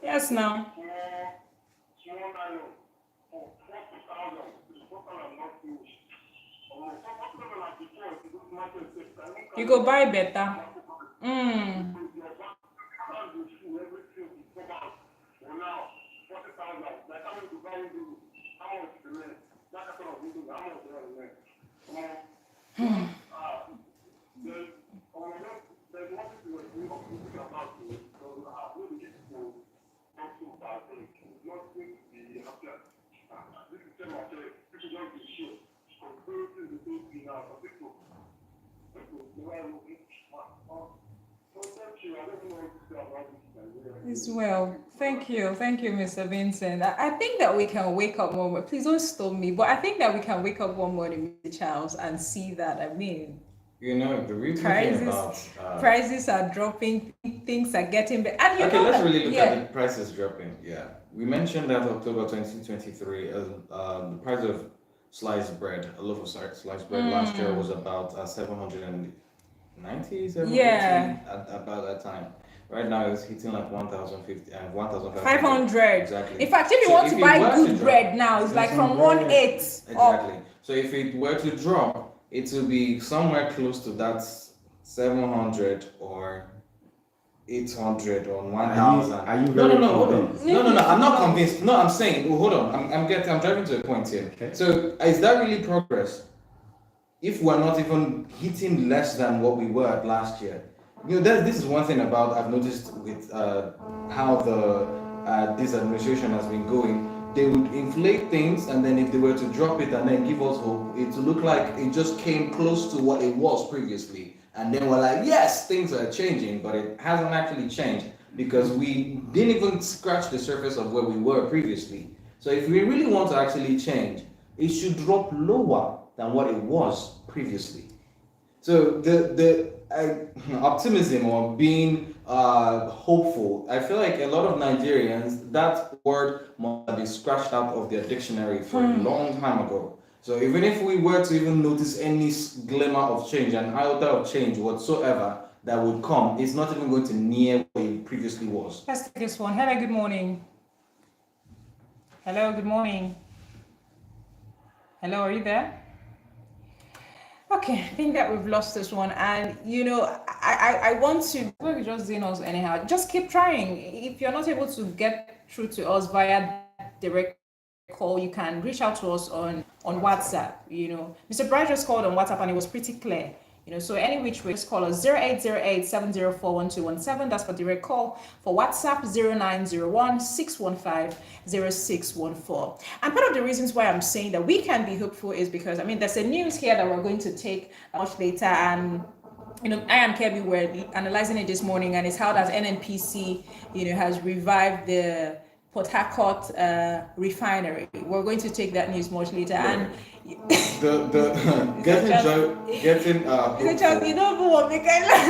Speaker 1: Yes, now. You go buy better. As well. Thank you, Mr. Vincent. I think that we can wake up one more. Please don't stop me, but I think that we can wake up one morning, Mr. Charles, and see that. I mean,
Speaker 5: You know, the real talking
Speaker 1: Prices,
Speaker 5: about.
Speaker 1: prices are dropping, things are getting better. And you
Speaker 5: Okay,
Speaker 1: know
Speaker 5: let's
Speaker 1: that,
Speaker 5: really look
Speaker 1: yeah.
Speaker 5: at the prices dropping. Yeah, we mentioned that October 2023, the price of sliced bread, a loaf of sliced bread last year was about 790,
Speaker 1: Yeah.
Speaker 5: at about that time. Right now it's hitting like 1,050 and 1,500.
Speaker 1: 500.
Speaker 5: Exactly.
Speaker 1: In fact, if you
Speaker 5: So
Speaker 1: want
Speaker 5: if
Speaker 1: to
Speaker 5: it
Speaker 1: buy
Speaker 5: were to
Speaker 1: good
Speaker 5: drop,
Speaker 1: bread now, it's like from 1.8
Speaker 5: exactly.
Speaker 1: up.
Speaker 5: So if it were to drop, it will be somewhere close to that 700 or 800 or
Speaker 3: Are
Speaker 5: 1,000.
Speaker 3: you
Speaker 5: No,
Speaker 3: very
Speaker 5: hold on.
Speaker 3: convinced?
Speaker 5: No, I'm not convinced. No, I'm saying, hold on. I'm driving to a point here.
Speaker 3: Okay.
Speaker 5: So is that really progress? If we're not even hitting less than what we were at last year, this is one thing about I've noticed with how this administration has been going. They would inflate things, and then if they were to drop it and then give us hope, it would look like it just came close to what it was previously, and then we're like, yes, things are changing, but it hasn't actually changed because we didn't even scratch the surface of where we were previously. So if we really want to actually change, it should drop lower than what it was previously. So the optimism or being hopeful, I feel like a lot of Nigerians, that word must have been scratched out of their dictionary for a long time ago. So even if we were to even notice any glimmer of change, an iota of change whatsoever that would come, it's not even going to near what it previously was.
Speaker 1: Let's take this one. Hello, good morning. Hello, good morning. Hello, are you there? Okay, I think that we've lost this one. And I want to, we're just doing us anyhow. Just keep trying. If you're not able to get through to us via direct call, you can reach out to us on WhatsApp. Mr. Bright just called on WhatsApp and it was pretty clear. So any which way, just call us 0808-704-1217. That's for direct call. For WhatsApp, 0901-615-0614. And part of the reasons why I'm saying that we can be hopeful is because, there's a news here that we're going to take much later. And I and Kebi were analyzing it this morning, and it's how that NNPC, has revived the Port Harcourt refinery. We're going to take that news much later. And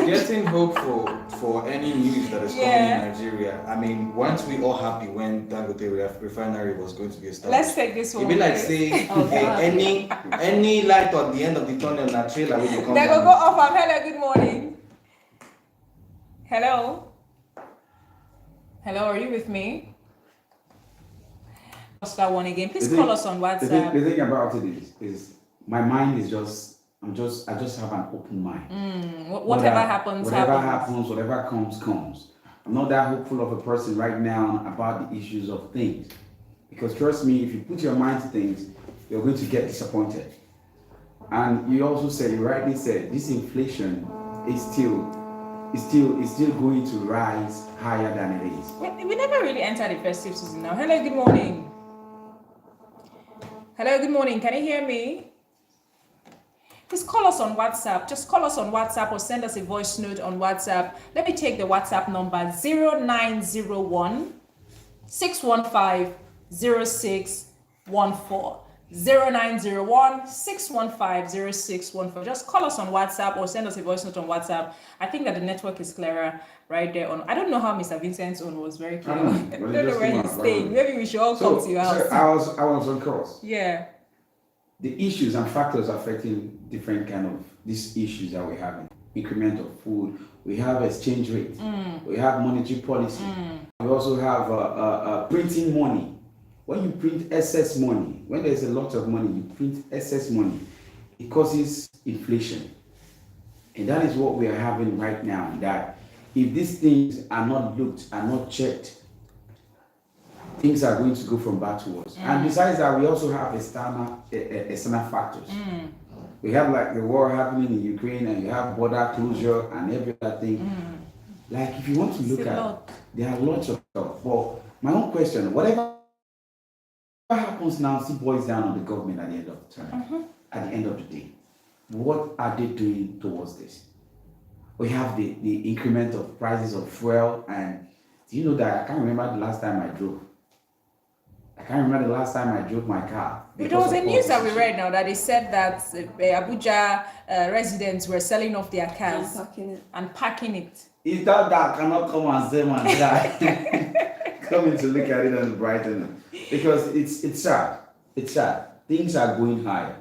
Speaker 5: getting hopeful for any news that is coming in Nigeria. Weren't we all happy when Dangote refinery was going to be established?
Speaker 1: Let's take this one.
Speaker 5: It'd be like saying any light at the end of the tunnel, na trailer will come.
Speaker 1: They go off. Hello, good morning. Hello, are you with me? That one again. Please call us on WhatsApp.
Speaker 3: The thing about it is my mind is I just have an open mind.
Speaker 1: Whatever happens.
Speaker 3: Whatever comes. I'm not that hopeful of a person right now about the issues of things. Because trust me, if you put your mind to things, you're going to get disappointed. And you rightly said, this inflation is still going to rise higher than it is.
Speaker 1: We never really entered the festive season now. Hello, good morning. Can you hear me? Please call us on WhatsApp. Just call us on WhatsApp or send us a voice note on WhatsApp. Let me take the WhatsApp number 0901 615 0614. 0901-615-0614. Just call us on WhatsApp or send us a voice note on WhatsApp. I think that the network is clearer right there. I don't know how Mr. Vincent's own was very clear. I don't know where he's staying. Maybe we should all come to your house.
Speaker 3: I was on course.
Speaker 1: Yeah.
Speaker 3: The issues and factors affecting different kind of these issues that we're having. Increment of food. We have exchange rate. We have monetary policy. We also have printing money. When you print excess money, when there's a lot of money, you print excess money, it causes inflation. And that is what we are having right now, that if these things are not checked, things are going to go from bad to worse. And besides that, we also have external factors. We have like the war happening in Ukraine, and you have border closure and every other thing. Like if you want to look at, there are lots of stuff. But my own question, whatever happens now still boils down on the government at the end of the time. At the end of the day, what are they doing towards this? We have the increment of prices of fuel, and do you know that I can't remember the last time I drove. I can't remember the last time I drove my car.
Speaker 1: There was a news that we read now that they said that Abuja residents were selling off their cars and parking it.
Speaker 3: Is that cannot come and say, man, coming to look at it and brighten, because it's sad. It's sad. Things are going higher.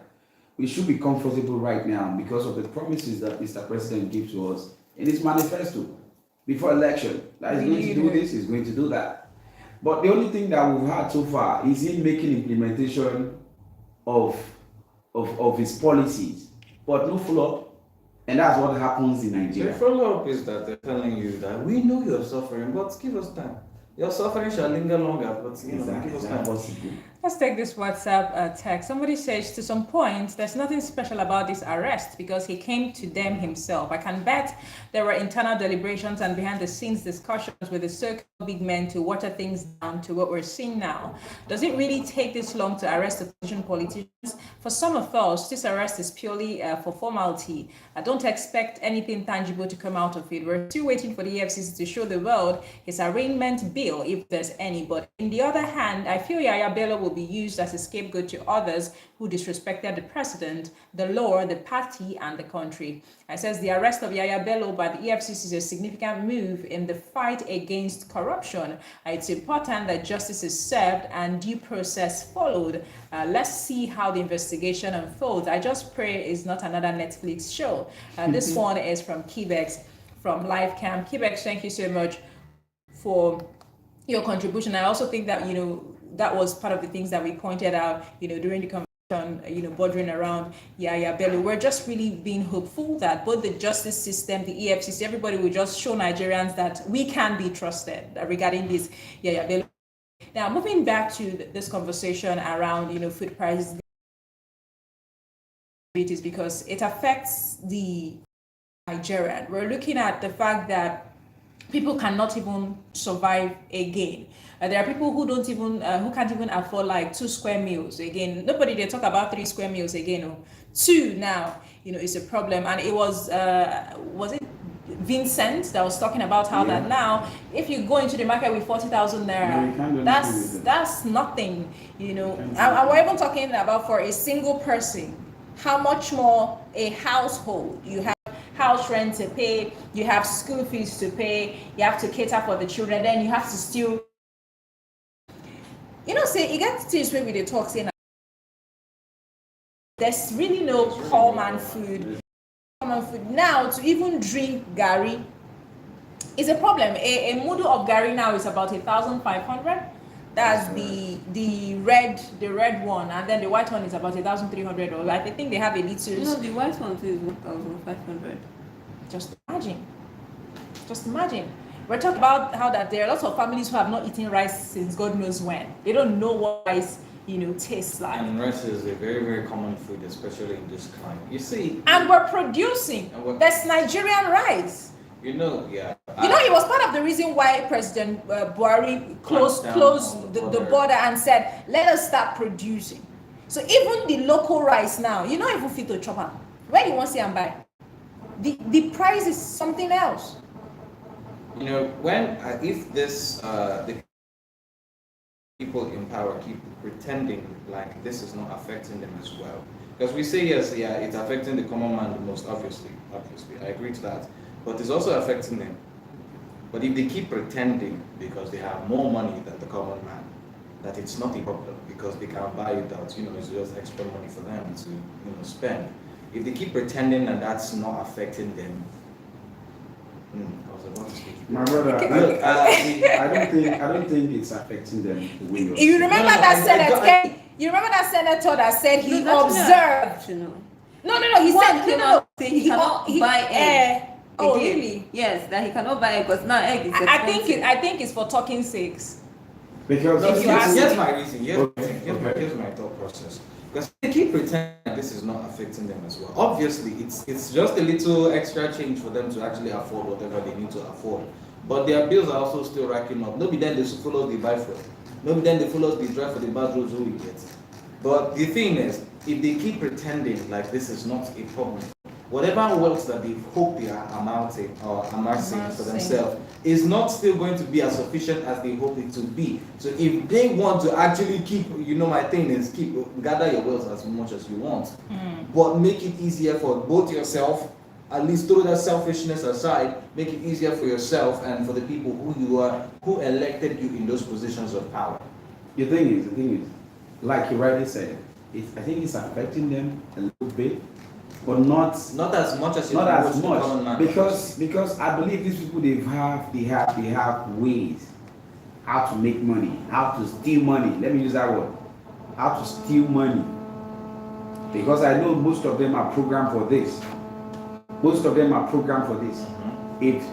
Speaker 3: We should be comfortable right now because of the promises that Mr. President gives to us in his manifesto before election. That he's going to do this, he's going to do that. But the only thing that we've had so far is him making implementation of his policies, but no follow-up. And that's what happens in Nigeria.
Speaker 5: The follow-up is that they're telling you that we know you're suffering, but give us time. Your suffering shall linger longer, but give us time.
Speaker 1: Let's take this WhatsApp text. Somebody says, to some point, there's nothing special about this arrest because he came to them himself. I can bet there were internal deliberations and behind-the-scenes discussions with the so-called big men to water things down to what we're seeing now. Does it really take this long to arrest opposition politicians? For some of us, this arrest is purely for formality. I don't expect anything tangible to come out of it. We're still waiting for the EFCC to show the world his arraignment bill, if there's any. But on the other hand, I feel Yaya Bello will be used as a scapegoat to others who disrespected the president, the law, the party, and the country. It says the arrest of Yaya Bello by the EFCC is a significant move in the fight against corruption. It's important that justice is served and due process followed. Let's see how the investigation unfolds. I just pray it's not another Netflix show. This one is from Kibex, from LiveCam. Kibex, thank you so much for your contribution. I also think that, that was part of the things that we pointed out, during the conversation, bordering around Yaya Bello. We're just really being hopeful that both the justice system, the EFCC, everybody will just show Nigerians that we can be trusted regarding this Yaya Bello. Now, moving back to this conversation around, food prices, because it affects the Nigerian. We're looking at the fact that people cannot even survive again. There are people who don't even who can't even afford like 2 square meals again. Nobody they talk about 3 square meals again. Oh. 2 now, is a problem. And it was it Vincent that was talking about how that now if you go into the market with 40,000 naira, that's nothing. And we're even talking about for a single person, how much more a household. You have house rent to pay, you have school fees to pay, you have to cater for the children, then you have to still, say, you get things where we they talk, saying there's really no common food. Now, to even drink gari is a problem. A mudu of gari now is about 1,500. That's the red one, and then the white one is about 1,300. Or I think they have a little.
Speaker 2: No, the white one is 1,500. Just
Speaker 1: imagine. We're talking about how that there are lots of families who have not eaten rice since God knows when. They don't know what rice, tastes like.
Speaker 5: And rice is a very, very common food, especially in this climate. You see.
Speaker 1: And we're producing. That's Nigerian rice.
Speaker 5: Yeah.
Speaker 1: It was part of the reason why President Buhari closed the border and said, let us start producing. So even the local rice now, you know, if you fit to chop am, where you want to see and buy? The price is something else.
Speaker 5: When if this the people in power keep pretending like this is not affecting them as well, because we say yes, it's affecting the common man the most, obviously, I agree to that, but it's also affecting them. But if they keep pretending because they have more money than the common man, that it's not a problem because they can buy it out, it's just extra money for them to spend. If they keep pretending that that's not affecting them, I was about to speak.
Speaker 3: My brother, I don't think it's affecting them the way
Speaker 1: you remember that senator? You remember that senator that said he observed? No. He said no.
Speaker 2: He cannot buy egg.
Speaker 1: Oh, really?
Speaker 2: Yes, that he cannot buy egg because now egg is
Speaker 1: expensive. I think it's for talking sakes.
Speaker 3: Because
Speaker 5: here's my reason. Here's my thought process. Because they keep pretending this is not affecting them as well. Obviously, it's just a little extra change for them to actually afford whatever they need to afford. But their bills are also still racking up. Nobody then they follow the buy fuel. Nobody then they follow the drive for the bad roads who we get. But the thing is, if they keep pretending like this is not a problem, whatever wealth that they hope they are amassing for
Speaker 1: Amassing.
Speaker 5: themselves is not still going to be as sufficient as they hope it to be. So if they want to actually keep, my thing is gather your wealth as much as you want, but make it easier for both yourself, at least throw that selfishness aside, make it easier for yourself and for the people who elected you in those positions of power.
Speaker 3: The thing is, like you rightly said, I think it's affecting them a little bit, but not
Speaker 5: as much as
Speaker 3: not as much, because I believe these people they have ways how to make money, how to steal money. Let me use that word, how to steal money, because I know most of them are programmed for this. Most of them are programmed for this. If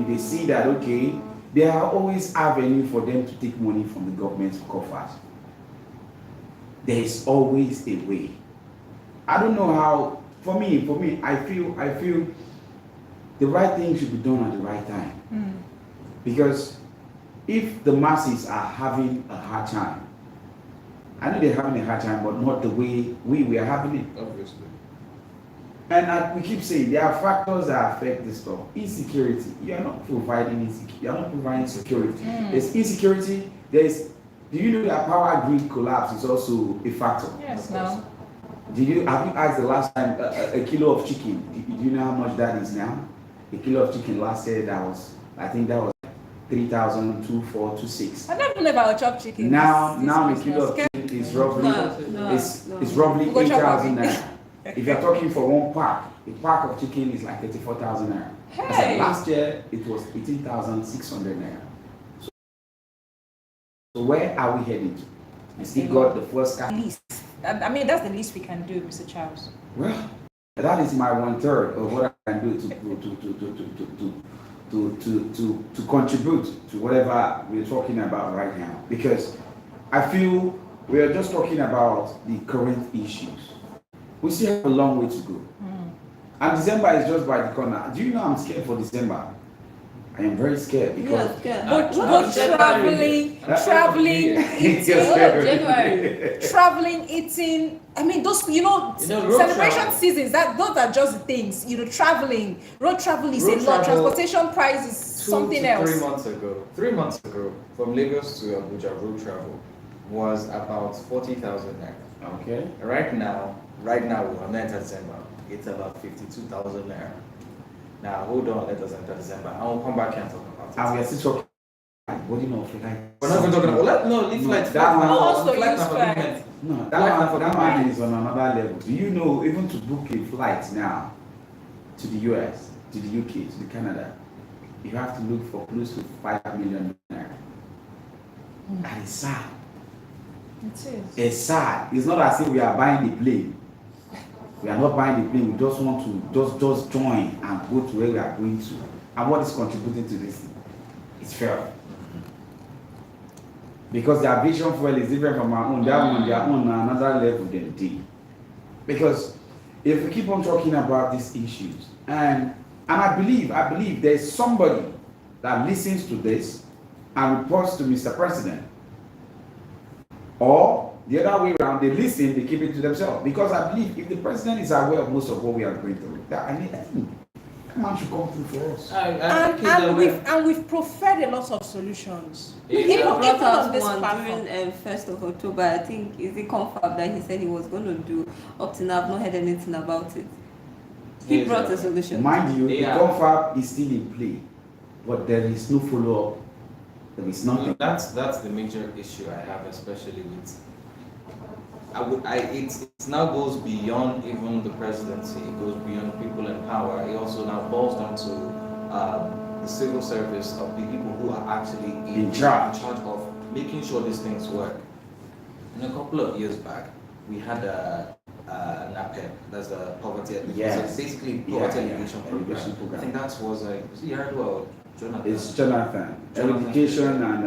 Speaker 3: they see that, okay, there are always avenue for them to take money from the government's coffers. There is always a way. I don't know how. For me, I feel the right thing should be done at the right time. Because if the masses are having a hard time, I know they're having a hard time, but not the way we are having it.
Speaker 5: Obviously.
Speaker 3: And we keep saying there are factors that affect this stuff. Insecurity. You are not providing security. There's insecurity. Do you know that power grid collapse is also a factor?
Speaker 1: Yes, now.
Speaker 3: Have you asked the last time a kilo of chicken? Do you know how much that is now? A kilo of chicken last year I think that was 3,02426.
Speaker 1: I never know about chopped chicken.
Speaker 3: Now a kilo of chicken is roughly it's roughly 8,000 naira. If you're talking for one pack, a pack of chicken is like 34,000 naira.
Speaker 1: Hey.
Speaker 3: Last year it was 18,600 naira. So where are we heading to? We still got the first
Speaker 1: Least. I mean, that's the least we can do, Mr. Charles.
Speaker 3: Well, that is my 1/3 of what I can do to contribute to whatever we're talking about right now. Because I feel we are just talking about the current issues. We still have a long way to go. And December is just by the corner. Do you know I'm scared for December? I am very scared because
Speaker 1: But traveling, eating. I mean, those celebration seasons. Those are just things. Traveling, road travel is a lot. Transportation price is something else.
Speaker 5: 3 months ago, from Lagos to Abuja, road travel was about 40,000 naira.
Speaker 3: Okay.
Speaker 5: Right now, we're on December. It's about 52,000 naira. Now hold on, let us enter December. I will come back and talk about it.
Speaker 3: And we are still talking. What do you know?
Speaker 5: We're not even talking about. Leave flight.
Speaker 3: That one.
Speaker 1: No,
Speaker 3: that one is on another level. Do you know, even to book a flight now to the US, to the UK, to the Canada, you have to look for close to 5 million naira. That is sad.
Speaker 1: It is.
Speaker 3: It's sad. It's not as if we are buying the plane. We are not buying the plane. We just want to just join and go to where we are going to. And what is contributing to this? It's fuel. Because the aviation fuel is different from our own. That one, their own, another level than D. Because if we keep on talking about these issues, and I believe there's somebody that listens to this and reports to Mr. President, or the other way around, they listen, they keep it to themselves. Because I believe if the president is aware of most of what we are going through, that man should come through for us.
Speaker 1: And we've preferred a lot of solutions.
Speaker 2: He brought out
Speaker 1: this
Speaker 2: one
Speaker 1: platform.
Speaker 2: during 1st of October. I think is it confirmed that he said he was going to do. Up to now, I've not heard anything about it. He brought a solution.
Speaker 3: Mind you, the confab is still in play, but there is no follow-up. There is nothing.
Speaker 5: That's the major issue I have, especially with. It now goes beyond even the presidency. It goes beyond people in power. It also now boils down to the civil service of the people who are actually in charge of making sure these things work. In a couple of years back, we had an APEP, that's the poverty alleviation.
Speaker 3: Yes.
Speaker 5: So basically, poverty alleviation program. I think that was Jonathan.
Speaker 3: It's Jonathan. Education and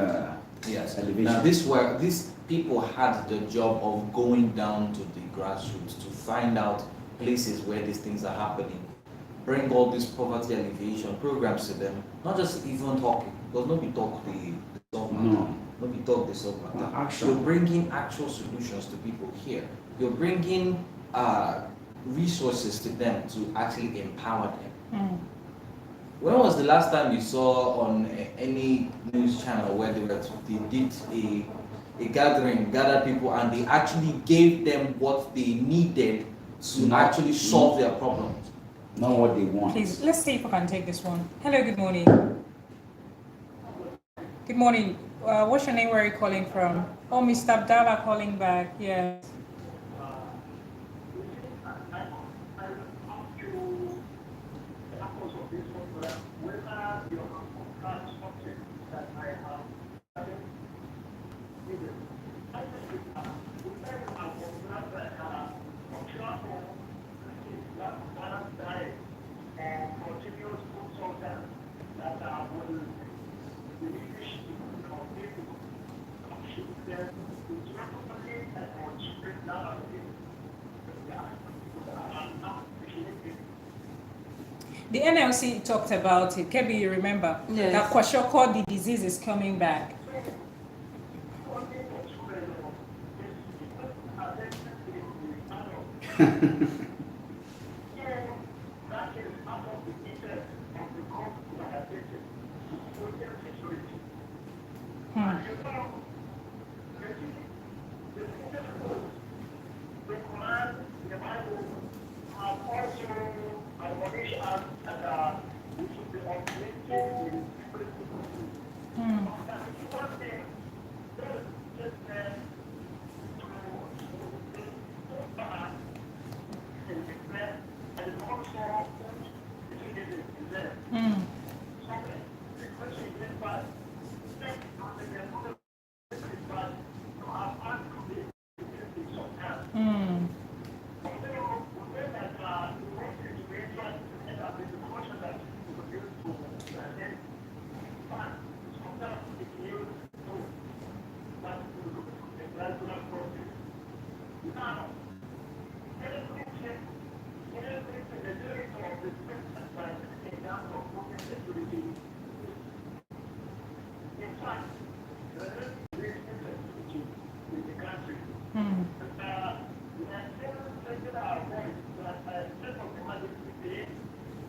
Speaker 5: yes.
Speaker 3: elevation.
Speaker 5: Now these people had the job of going down to the grassroots to find out places where these things are happening, bring all these poverty alleviation programs to them, not just even talking, because nobody talk the soft matter. Nobody talk the soft matter. You're bringing actual solutions to people here. You're bringing resources to them to actually empower them.
Speaker 1: Mm.
Speaker 5: When was the last time you saw on any news channel where they did a gathering, gathered people, and they actually gave them what they needed to actually solve their problems?
Speaker 3: Not what they want.
Speaker 1: Please, let's see if I can take this one. Hello, good morning. Good morning. What's your name? Where are you calling from? Oh, Mr. Abdallah calling back. Yes. The NLC talked about it. Kebi, you remember?
Speaker 2: Yes.
Speaker 1: That Kwashiorkor, the disease is coming back.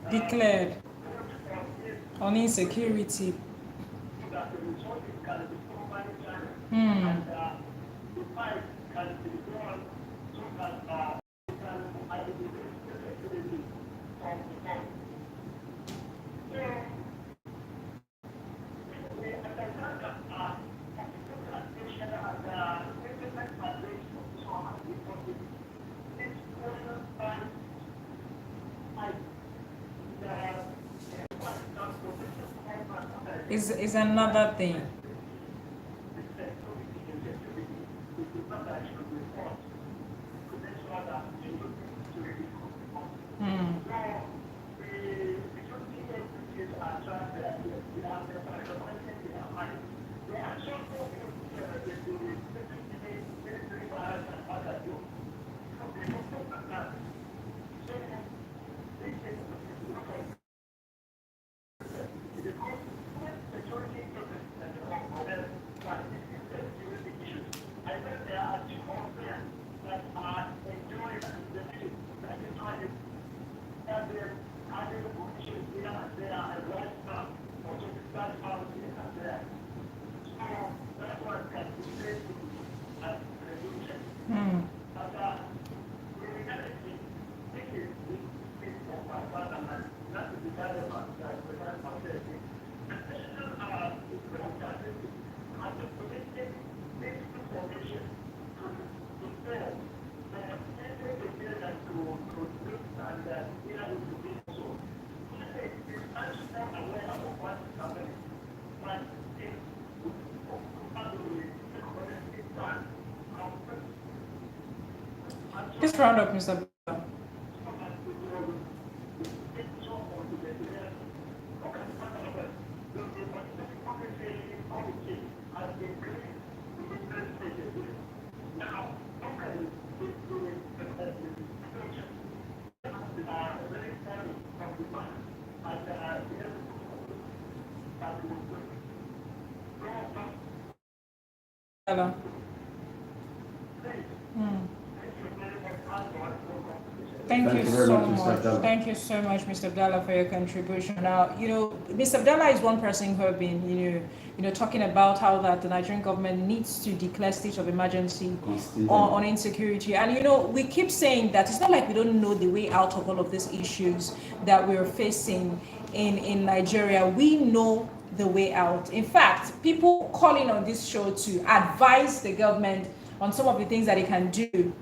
Speaker 1: Declared on insecurity. Is another thing. Just round up, Mr. Thank you
Speaker 3: very
Speaker 1: so
Speaker 3: much, Mr.
Speaker 1: much.
Speaker 3: Abdallah.
Speaker 1: Thank you so much, Mr. Abdallah, for your contribution. Now, Mr. Abdallah is one person who have been, talking about how that the Nigerian government needs to declare state of emergency on insecurity. And, we keep saying that it's not like we don't know the way out of all of these issues that we're facing in Nigeria. We know the way out. In fact, people calling on this show to advise the government on some of the things that it can do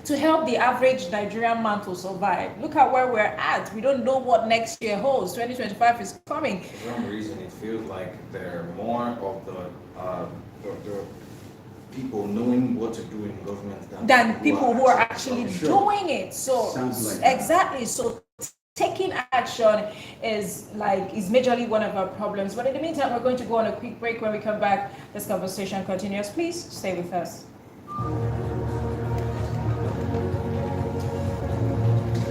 Speaker 1: to help the average Nigerian man to survive. Look at where we're at. We don't know what next year holds. 2025 is coming.
Speaker 5: For some reason, it feels like there are more of the people knowing what to do in government
Speaker 1: than people who are actually doing it. So
Speaker 3: Sounds like
Speaker 1: exactly. So taking action is majorly one of our problems. But in the meantime, we're going to go on a quick break. When we come back, this conversation continues. Please stay with us.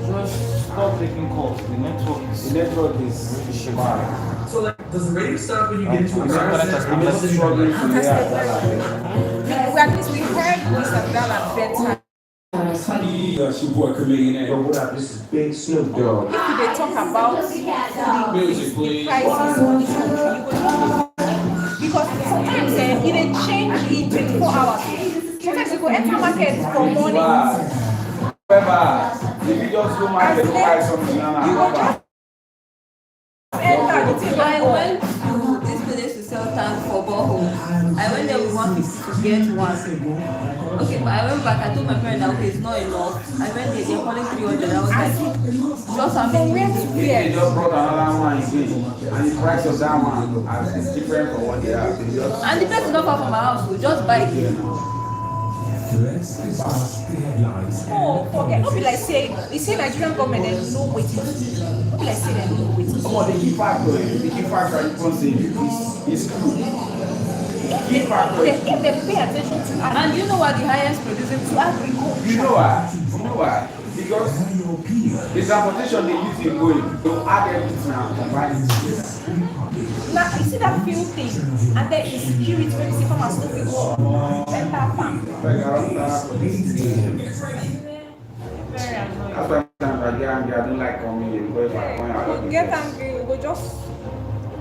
Speaker 6: Just stop taking calls. The network is bad.
Speaker 7: So like, does the radio stop when you get into a car
Speaker 6: Sometimes
Speaker 7: accident?
Speaker 6: I'm just struggling to hear that.
Speaker 1: At least we heard Mr. Abdallah better.
Speaker 7: Support comedian.
Speaker 6: But what up? This is Big Snoop Dogg.
Speaker 1: If they talk about the
Speaker 7: Music, please.
Speaker 1: prices in this country, you go because sometimes it change in 24 hours. Sometimes you go enter market for morning.
Speaker 6: Remember, if you just go market to buy something,
Speaker 1: You go just enter the thing.
Speaker 2: I went to this place to sell tank for borehole. I went there with 150 to get one. Okay, but I went back. I told my parents that okay, it's not enough. I went there, they're calling 300. I was like, just how many
Speaker 1: Where to
Speaker 3: They
Speaker 1: wear?
Speaker 3: just brought another one again, and the price of that one is different from what they have. They just
Speaker 2: And the place is not far from my house, so just buy it.
Speaker 7: Let's discuss the headlines.
Speaker 1: Oh, forget. Don't be like say, you say Nigerian government there's no waiting. Don't be like say there's no waiting.
Speaker 3: Come on, the key factor, I keep saying is true. Key factor is
Speaker 1: If they pay attention to
Speaker 2: And you know what the highest producing to agriculture?
Speaker 3: You know why? Because the transportation they use in going, they'll add everything and combine it.
Speaker 1: now you see that few thing, and then insecurity when you see farmers no fit go enter farm.
Speaker 3: Like around that,
Speaker 1: Very
Speaker 3: that's
Speaker 1: annoying.
Speaker 3: why sometimes I get angry. I don't like coming in because if I point out,
Speaker 1: We get angry, we just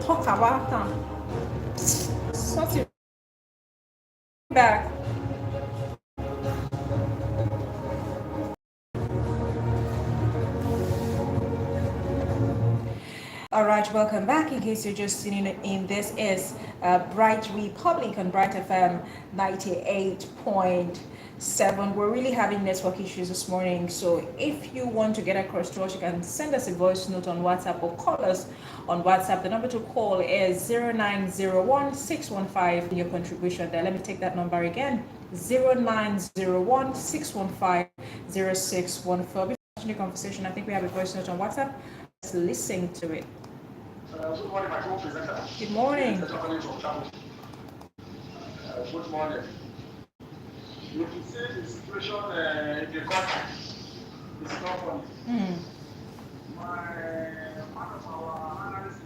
Speaker 1: talk about them. Something back. All right, welcome back. In case you're just tuning in, this is Bright Republic on Bright FM 98.7. We're really having network issues this morning, so if you want to get across to us, you can send us a voice note on WhatsApp or call us on WhatsApp. The number to call is 0901-615. Your contribution there. Let me take that number again: 0901-615-0614. Before the conversation, I think we have a voice note on WhatsApp. Let's listen to it.
Speaker 4: Good morning, my co-presenter.
Speaker 1: Good morning.
Speaker 4: Good morning. You can see the situation in the country. It's not funny. One of our analysts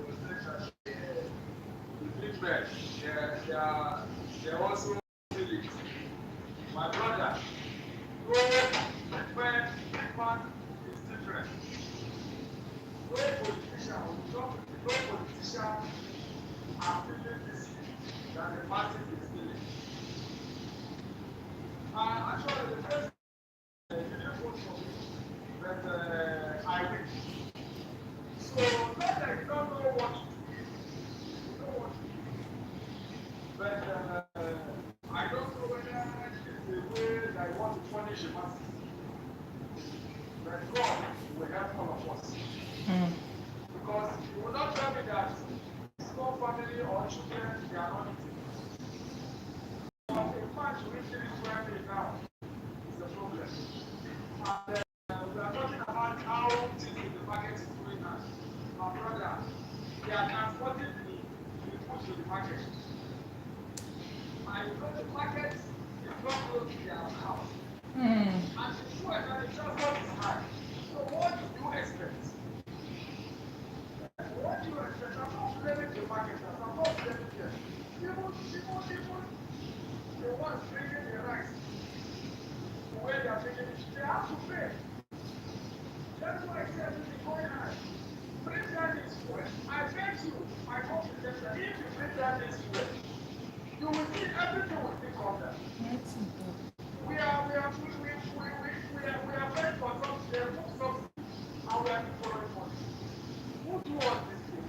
Speaker 4: was saying that the treatment, they also feel it. My brother, treatment is different. No politician are feeling this than the party is feeling. Actually, the president didn't vote for me, but I win. So, not that you don't know what to do. You know what to do. But I don't know whether it's the way that I want to punish the masses. But God will help all of us. Because you will not tell me that small family or children, they are not eating. But a man to reach this family now is a problem. And we are talking about how things in the market is going now. My brother, they are transporting the food to the market. And you go to the market, it's not close to their house. And the fuel and the transport is high. So what do you expect? What do you expect? I'm not blaming the marketers. I'm not blaming them. People, the ones bringing the rice, the way they are bringing it, they have to pay. everything will still come down. We are very for subsidy, and we are following money. Who do all these things?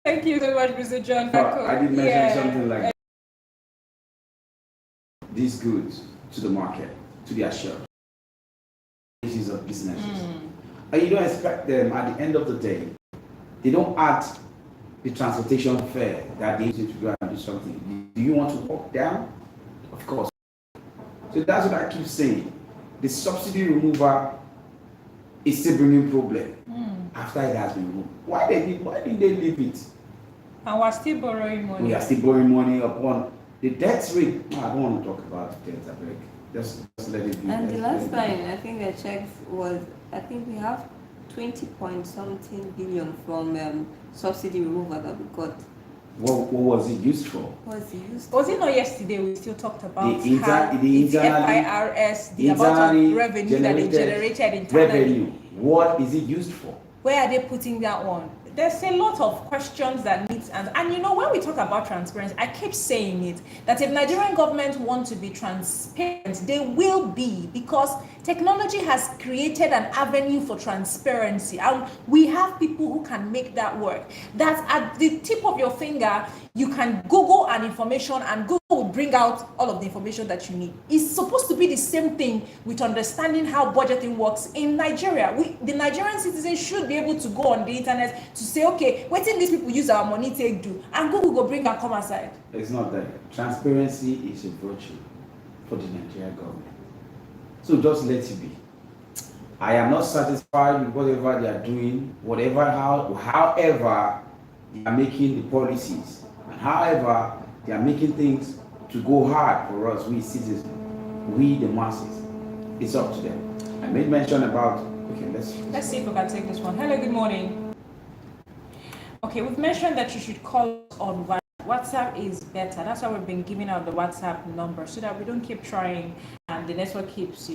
Speaker 1: Thank you so much, Mr. John.
Speaker 3: I did mention something like these goods to the market, to their shelf. These of businesses. And you don't expect them at the end of the day, they don't add the transportation fare that they need to go and do something. Do you want to walk down? Of course. So that's what I keep saying. The subsidy removal is still bringing problem after it has been removed. Why did they leave it?
Speaker 1: And we're still borrowing money.
Speaker 3: We are still borrowing money upon the debt rate. No, I don't want to talk about debt, I beg. Just let it be.
Speaker 2: And the last time I think I checked was, I think we have 20 point something billion from subsidy removal that we got.
Speaker 3: What was it used for?
Speaker 2: Was it used?
Speaker 1: Was it not yesterday we still talked about
Speaker 3: The FIRS,
Speaker 1: the amount of revenue that they generated internally?
Speaker 3: Revenue. What is it used for?
Speaker 1: Where are they putting that one? There's a lot of questions that needs answers. And you know, when we talk about transparency, I keep saying it, that if Nigerian government want to be transparent, they will be, because technology has created an avenue for transparency. And we have people who can make that work. That at the tip of your finger, you can Google an information and Google will bring out all of the information that you need. It's supposed to be the same thing with understanding how budgeting works in Nigeria. The Nigerian citizens should be able to go on the internet to say, okay, what did these people use our money to do? And Google will bring and come aside.
Speaker 3: It's not that. Transparency is a virtue for the Nigerian government. So just let it be. I am not satisfied with whatever they are doing, however they are making the policies, and however they are making things to go hard for us, we citizens, we the masses. It's up to them. I made mention about, okay, let's
Speaker 1: see if we can take this one. Hello, good morning. Okay, we've mentioned that you should call us on WhatsApp. WhatsApp is better. That's why we've been giving out the WhatsApp number, so that we don't keep trying and the network keeps,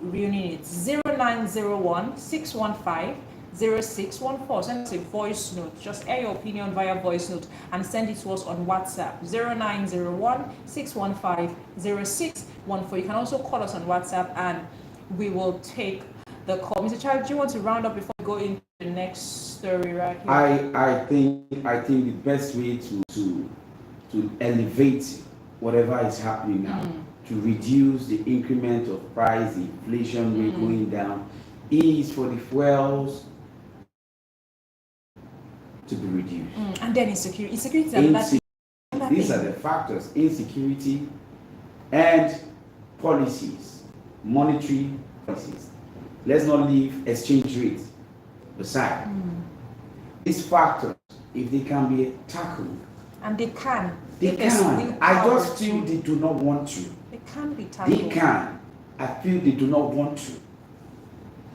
Speaker 1: ruining it. 0901 615 0614. Send us a voice note. Just air your opinion via voice note and send it to us on WhatsApp. 0901 615 0614. You can also call us on WhatsApp and we will take the call. Mr. Child, do you want to round up before we go into the next story right here?
Speaker 3: I think the best way to elevate whatever is happening now, to reduce the increment of price, the inflation rate going down, is for the fuels to be reduced.
Speaker 1: And then insecurity.
Speaker 3: These are the factors: insecurity and policies, monetary policies. Let's not leave exchange rates aside. These factors, if they can be tackled,
Speaker 1: and they can.
Speaker 3: I just feel they do not want to.
Speaker 1: They can be tackled.
Speaker 3: They can. I feel they do not want to.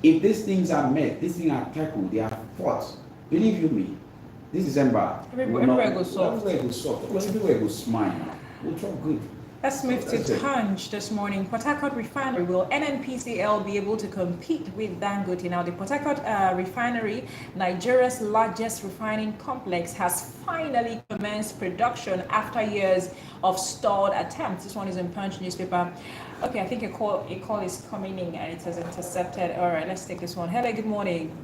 Speaker 3: If these things are met, these things are tackled, they are fought. Believe you me, this December,
Speaker 1: everywhere goes soft.
Speaker 3: Everywhere goes smile. We'll talk good.
Speaker 1: Let's move to Punch this morning. Port Harcourt Refinery. Will NNPCL be able to compete with Dangote? Now, the Port Harcourt Refinery, Nigeria's largest refining complex, has finally commenced production after years of stalled attempts. This one is in Punch newspaper. Okay, I think a call is coming in and it has intercepted. All right, let's take this one. Hello, good morning.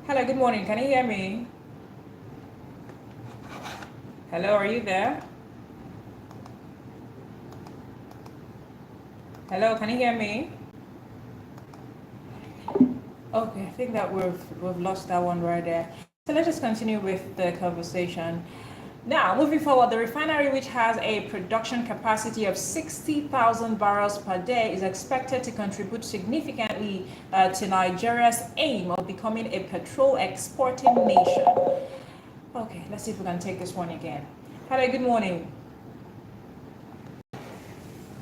Speaker 1: Hello, good morning. Can you hear me? Hello, are you there? Hello, can you hear me? Okay, I think that we've lost that one right there. So let's just continue with the conversation. Now, moving forward, the refinery, which has a production capacity of 60,000 barrels per day, is expected to contribute significantly to Nigeria's aim of becoming a petrol exporting nation. Okay, let's see if we can take this one again. Hello, good morning.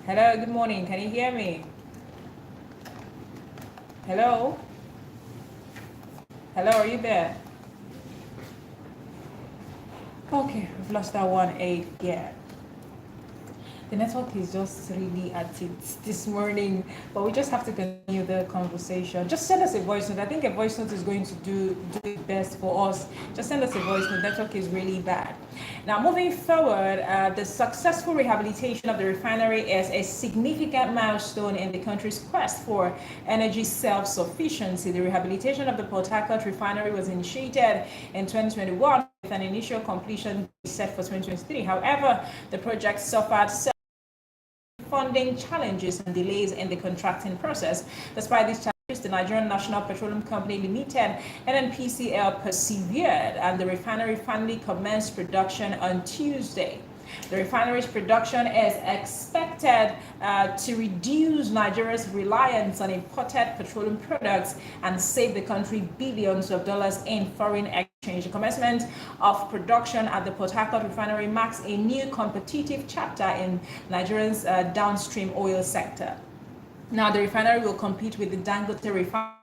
Speaker 1: Hello, good morning. Can you hear me? Hello? Hello, are you there? Okay, we've lost that one again. The network is just really at it this morning, but we just have to continue the conversation. Just send us a voice note. I think a voice note is going to do it best for us. Just send us a voice note. Network is really bad. Now, moving forward, the successful rehabilitation of the refinery is a significant milestone in the country's quest for energy self-sufficiency. The rehabilitation of the Port Harcourt refinery was initiated in 2021 with an initial completion set for 2023. However, the project suffered funding challenges and delays in the contracting process. Despite these challenges, the Nigerian National Petroleum Company Limited, NNPCL, persevered, and the refinery finally commenced production on Tuesday. The refinery's production is expected to reduce Nigeria's reliance on imported petroleum products and save the country billions of dollars in foreign exchange. The commencement of production at the Port Harcourt refinery marks a new competitive chapter in Nigeria's downstream oil sector. Now, the refinery will compete with the Dangote refinery,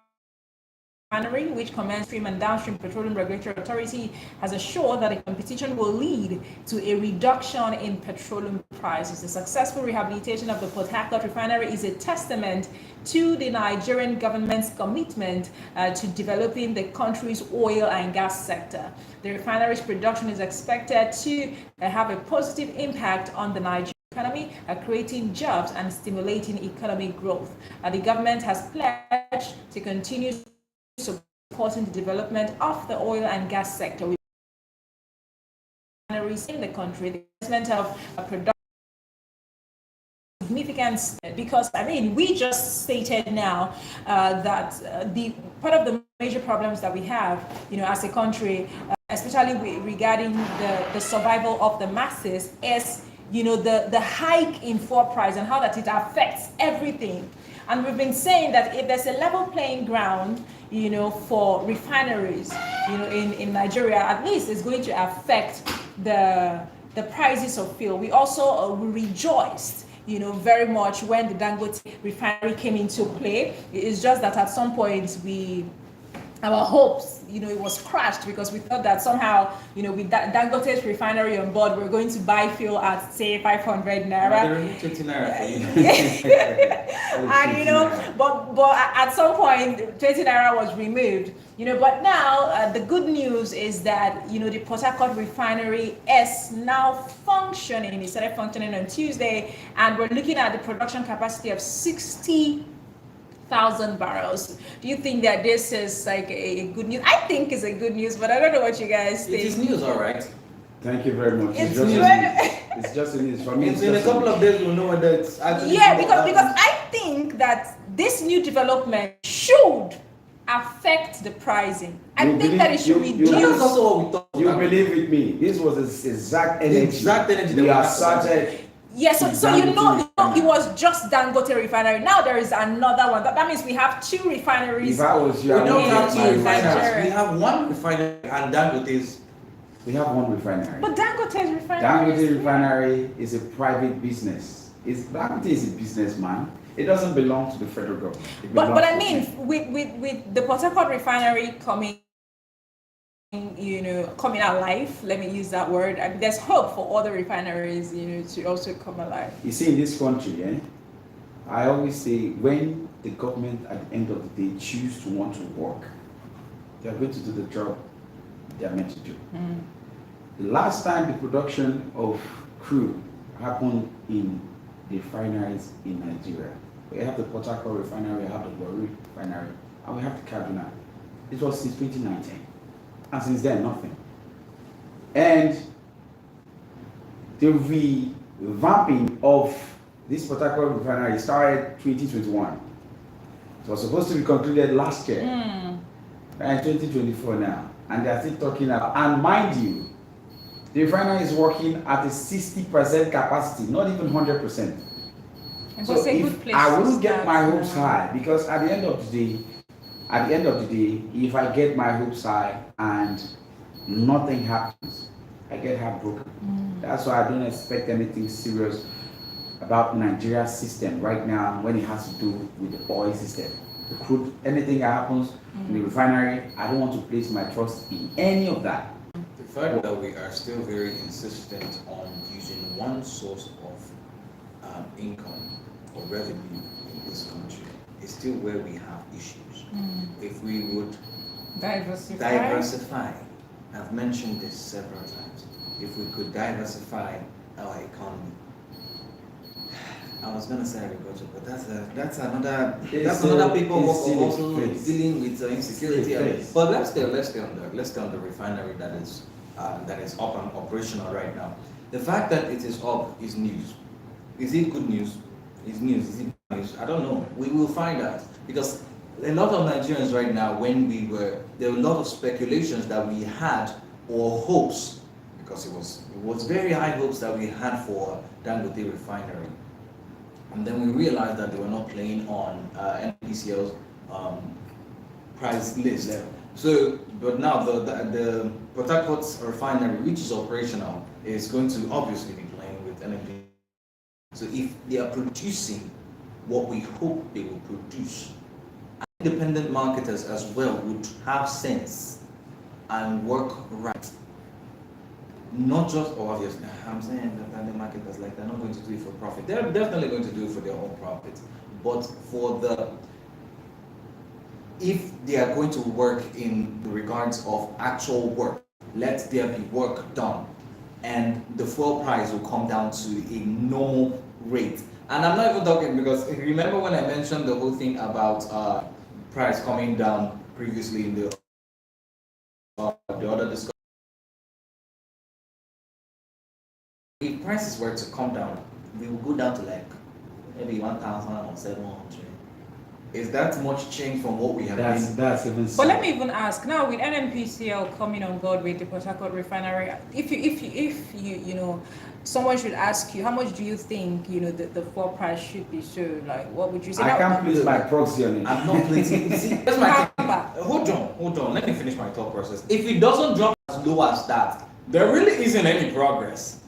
Speaker 1: which commenced Upstream and Downstream Petroleum Regulatory Authority has assured that the competition will lead to a reduction in petroleum prices. The successful rehabilitation of the Port Harcourt refinery is a testament to the Nigerian government's commitment to developing the country's oil and gas sector. The refinery's production is expected to have a positive impact on the Nigerian economy, creating jobs and stimulating economic growth. The government has pledged to continue supporting the development of the oil and gas sector with refineries in the country. The investment of production significance, because I mean we just stated now that the part of the major problems that we have, as a country, especially regarding the survival of the masses, is the hike in fuel price and how that it affects everything. And we've been saying that if there's a level playing ground, for refineries, in Nigeria, at least it's going to affect the prices of fuel. We also rejoiced, very much when the Dangote refinery came into play. It's just that at some point our hopes, it was crashed because we thought that somehow, with Dangote's refinery on board, we're going to buy fuel at, say, 500 naira.
Speaker 5: 20 naira for
Speaker 1: And, but at some point, 20 naira was removed. But now the good news is that, the Port Harcourt refinery is now functioning. It started functioning on Tuesday, and we're looking at the production capacity of 60,000 barrels. Do you think that this is like a good news? I think it's a good news, but I don't know what you guys think.
Speaker 5: It is news, all right.
Speaker 3: Thank you very much.
Speaker 1: It's
Speaker 3: It's just a news for me.
Speaker 5: In a couple of days, we'll know whether it's actually.
Speaker 1: Yeah, because I think that this new development should affect the pricing. I think that it should reduce.
Speaker 5: That's also what we thought.
Speaker 3: You believe with me? This was the exact energy.
Speaker 5: that
Speaker 3: we are started.
Speaker 1: Yes, so it was just Dangote refinery. Now there is another one. That means we have two refineries.
Speaker 3: If I was you,
Speaker 5: We
Speaker 3: I would
Speaker 5: don't have
Speaker 3: get
Speaker 5: two
Speaker 3: my
Speaker 5: refineries.
Speaker 1: Nigeria.
Speaker 5: We have one refinery, and Dangote's.
Speaker 3: We have one refinery.
Speaker 1: But Dangote's refinery.
Speaker 3: Dangote refinery is a private business. Dangote is a businessman. It doesn't belong to the federal government.
Speaker 1: But I mean, with the Port Harcourt refinery coming alive, let me use that word. I mean, there's hope for other refineries, to also come alive.
Speaker 3: You see, in this country, I always say when the government at the end of the day choose to want to work, they are going to do the job they are meant to do. The last time the production of crude happened in the refineries in Nigeria, we have the Port Harcourt refinery, we have the Warri refinery, and we have the Kaduna. It was since 2019. And since then, nothing. And the revamping of this Port Harcourt refinery started 2021. It was supposed to be concluded last year. And 2024 now. And they are still talking about, and mind you, the refinery is working at a 60% capacity, not even 100%. So if I wouldn't get my hopes high, because at the end of the day, if I get my hopes high and nothing happens, I get heartbroken. That's why I don't expect anything serious about Nigeria's system right now when it has to do with the oil system. The crude, anything that happens in the refinery, I don't want to place my trust in any of that.
Speaker 5: The fact that we are still very insistent on using one source of income or revenue in this country is still where we have issues. If we would diversify, I've mentioned this several times, if we could diversify our economy. I was gonna say agriculture, but that's another people also dealing with insecurity. But let's stay on the refinery that is up and operational right now. The fact that it is up is news. Is it good news? Is news? Is it bad news? I don't know. We will find out, because a lot of Nigerians right now, there were a lot of speculations that we had, or hopes, because it was very high hopes that we had for Dangote refinery. And then we realized that they were not playing on NPCL's price list. So, but now the Port Harcourt refinery, which is operational, is going to obviously be playing with NPCL. So if they are producing what we hope they will produce, independent marketers as well would have sense and work right. Not just, obviously, I'm saying independent marketers, like, they're not going to do it for profit. They're definitely going to do it for their own profit. But if they are going to work in the regards of actual work, let there be work done, and the fuel price will come down to a normal rate. And I'm not even talking, because remember when I mentioned the whole thing about price coming down previously in the other discussion. If prices were to come down, we will go down to like maybe 1,700. Is that much change from what we have been?
Speaker 3: That's even.
Speaker 1: But let me even ask now, with NNPCL coming on board with the Port Harcourt refinery, if you know, someone should ask you, how much do you think the fuel price should be? So, like, what would you say?
Speaker 3: I can't place my proxy on it.
Speaker 5: I'm not placing. See, that's my thing. Hold on. Let me finish my thought process. If it doesn't drop as low as that, there really isn't any progress.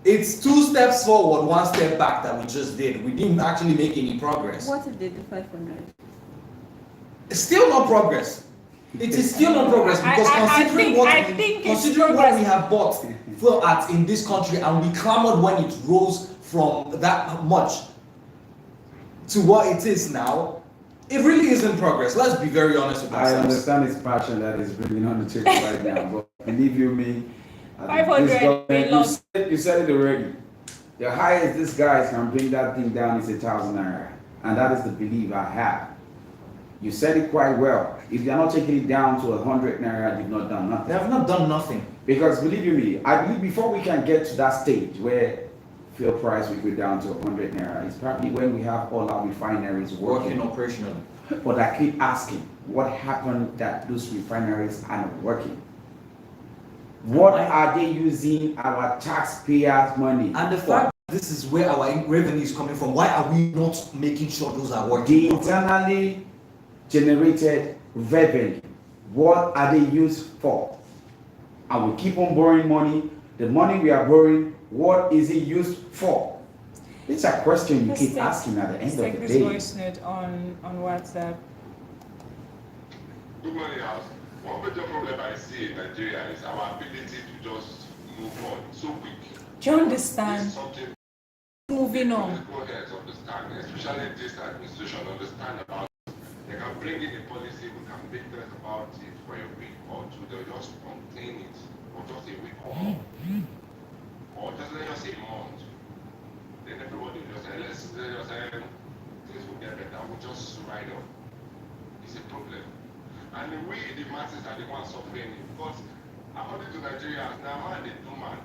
Speaker 5: It's 2 steps forward, 1 step back that we just did. We didn't actually make any progress.
Speaker 2: What if they do 500?
Speaker 5: It's still not progress. It is still not progress, because considering what we have bought fuel at in this country, and we clamored when it rose from that much to what it is now, it really isn't progress. Let's be very honest with ourselves.
Speaker 3: I understand his passion that is bringing on the table right now, but believe you me,
Speaker 1: 500.
Speaker 3: You said it already. The highest this guy can bring that thing down is 1,000 naira, and that is the belief I have. You said it quite well. If you are not taking it down to 100 naira, you've not done nothing.
Speaker 5: They have not done nothing.
Speaker 3: Because believe you me, I believe before we can get to that stage where fuel price will go down to 100 naira, it's probably when we have all our refineries working
Speaker 5: operationally.
Speaker 3: But I keep asking, what happened that those refineries are not working? What are they using our taxpayers' money?
Speaker 5: And the fact this is where our revenue is coming from, why are we not making sure those are working?
Speaker 3: The internally generated revenue, what are they used for? And we keep on borrowing money. The money we are borrowing, what is it used for? It's a question you keep asking at the end of the day.
Speaker 1: Let's take this voice note on WhatsApp.
Speaker 8: Good morning, House. One major problem I see in Nigeria is our ability to just move on so quick.
Speaker 1: Do you understand? Moving on.
Speaker 8: Go ahead, understand, especially this administration, understand about it. They can bring in a policy, we can make threats about it for a week or two, they'll just contain it for just a week or more. Or just let us say a month. Then everybody will just say, let's just say things will get better, we'll just ride on. It's a problem. And we, the masses, are the ones suffering it. Because according to Nigeria, now man, they do man.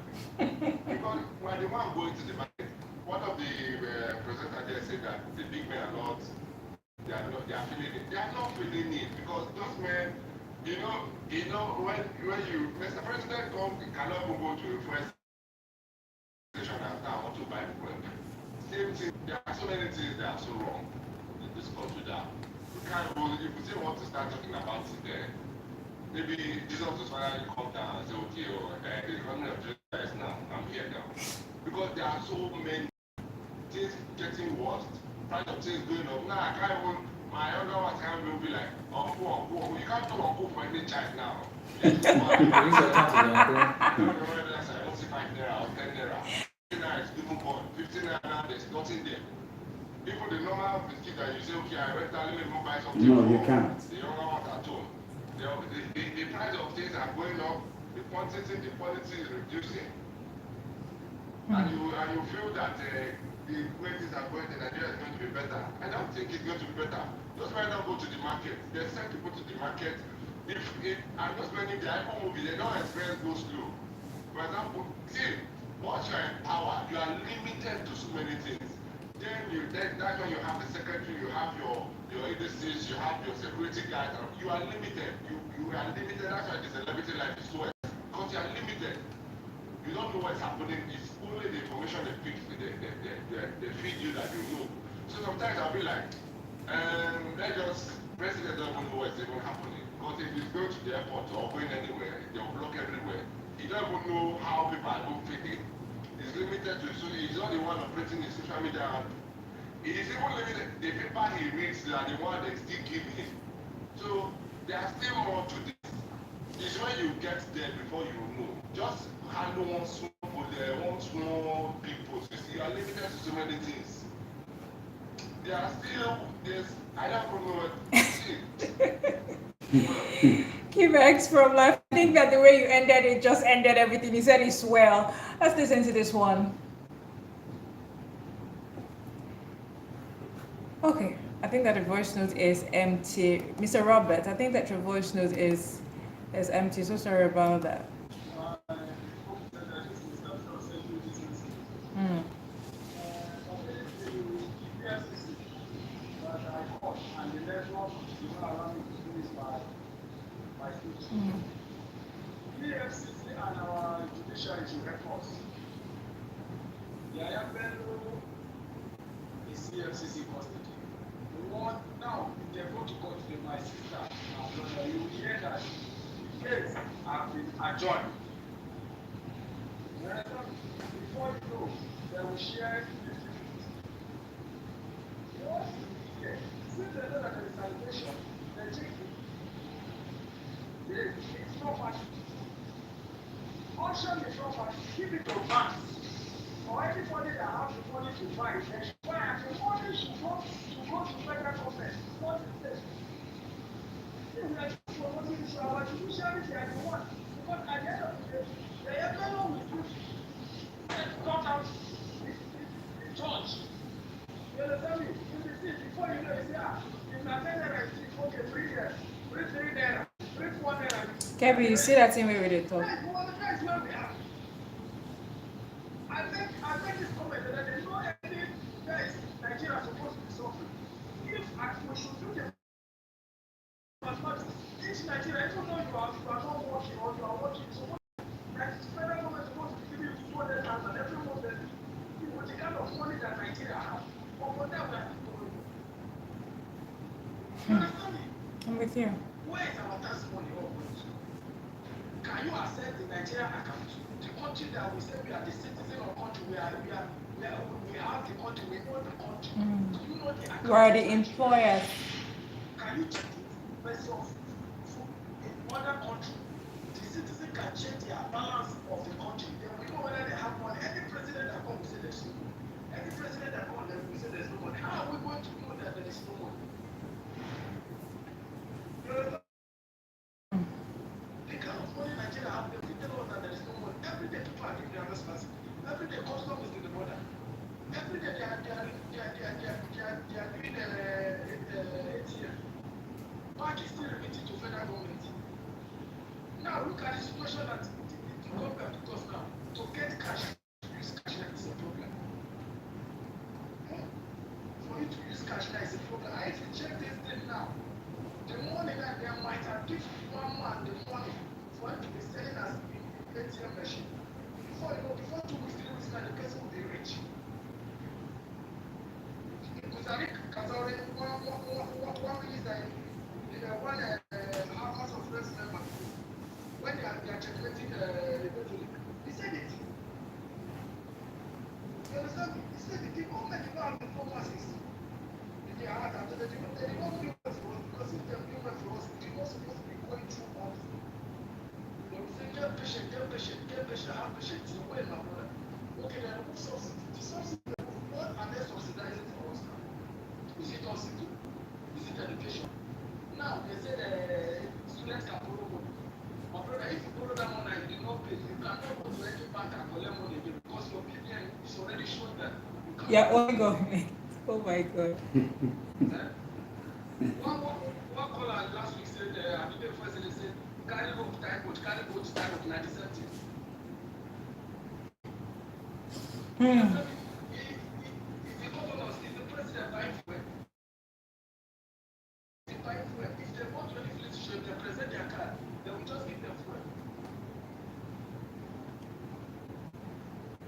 Speaker 8: Because when the one going to the market, one of the presenters there said that the big men are not, they are feeling it. They are not feeling it because those men, when Mr. President comes, he cannot even go to the first station after I want to buy fuel. Same thing. There are so many things that are so wrong in this country that if we still want to start talking about it there, maybe Jesus will finally come down and say, okay, the economy of Jesus is now, I'm here now. Because there are so many things getting worse, price of things going up. Now I can't even, my younger ones can't even be like, uncle. You can't do uncle for any child now. I don't know whether that's 5 naira or 10 naira. 15 naira is even gone. 15 naira now, there's no normal biscuit that you say, okay, I went down, let me buy something.
Speaker 3: No, you can't.
Speaker 8: The younger ones at home. The price of things are going up, the quantity, the quality is reducing. And you feel that the way things are going, Nigeria is going to be better. I don't think it's going to be better. Just why not go to the market? They send people to the market. If I'm just learning the iPhone movie, they don't experience go slow. For example, see, once you are in power, you are limited to so many things. Then that's when you have the secretary, you have your agencies, you have your security guys. You are limited. You are limited. That's why the celebrity life is so because you are limited. You don't know what's happening. It's only the information they feed you that you know. So sometimes I'll be like, let just president don't even know what's even happening. Because if he's going to the airport or going anywhere, they'll block everywhere. He don't even know how people are going fitting. He's limited to so he's not the one operating his social media app. He is even limited. The paper he reads are the one they still give him. So there's still more to this. It's when you get there before you know. Just handle one small people. You see, you are limited to so many things. There are still there's I don't know what
Speaker 1: Kivex from life. I think that the way you ended it just ended everything. You said it's well. Let's listen to this one. Okay, I think that the voice note is empty. Mr. Robert, I think that your voice note is empty. So sorry about that. Mm.
Speaker 9: EFCC and our judiciary should help us. Yaya Bello is EFCC custody. The one now, if they go to court with my sister, my brother, you will hear that the case have been adjourned. Before you know, they will share 50-50. What is here? Since they know that there is allegation, they take it. This is property. Auction the property, give it to banks. For anybody that has the money to buy it, they should buy it. The money should go to federal government, not the state. If we are promoting this, our judiciary, they are the one. Because at the end of the day, the FLO will do cut out the judge. You understand me? You will see, before you know, you say, if na 10 naira, you see, okay, bring 3 naira, bring 4 naira.
Speaker 1: Kevin, you see that thing where they talk.
Speaker 9: That is where we are. I make this comment that there is no any place Nigeria is supposed to be suffering. If we should do the mathematics, each Nigeria, even though you are not working or you are working, so that the federal government is supposed to be giving you 200,000 every month. With the kind of money that Nigeria has, but for that we are still going. You understand me?
Speaker 1: I'm with you.
Speaker 9: Where is our tax money all going to? Can you access the Nigerian account? The country that we say we are the citizen of country, we have the country, we own the country. Do you know the account?
Speaker 1: We are the employers.
Speaker 9: Can you check it? Based off in other country, the citizen can check their balance of the country. Then we know whether they have money. Any president that comes will say there's no money. Any president that comes will say there's no money. How are we going to know that there is no money? The kind of money Nigeria have, they will tell us that there is no money. Every day people are giving their response. Every day customs is to the border. Every day they are doing ATM. Bank is still remitting to federal government. Now look at the situation that the government took us now. To get cash, use cash now is a problem. For you to use cash now is a problem. I if you check this thing now, the money that they might have given one man the money for him to be selling as in ATM machine. Before 2 weeks, 3 weeks now, the person will be rich. In Costa Rica, Casaure, one minister in one House of Reps member, when they are calculating the budget, he said it. You understand me? He said the people who make have the purposes in their heart after they did not do well for us because if they do well for us, we are not supposed to be going through all this. They will say, get patient, have patience. You wait, my brother. Okay, then remove subsidy. The subsidy, what are they subsidizing for us now? it us into? Is it education? Now they say students can borrow money. My brother, if you borrow that money and you did not pay, you cannot go to any bank and collect money again because your BVN is already showing that you can't.
Speaker 1: Yeah, oh my God. Oh my God.
Speaker 9: One caller last week said, I think the first they said, carry rope, tie coach, carry boat, tie rope, 97. If the governors, if the president buying fuel, if they want to any police station, they present their card, they will just give them fuel.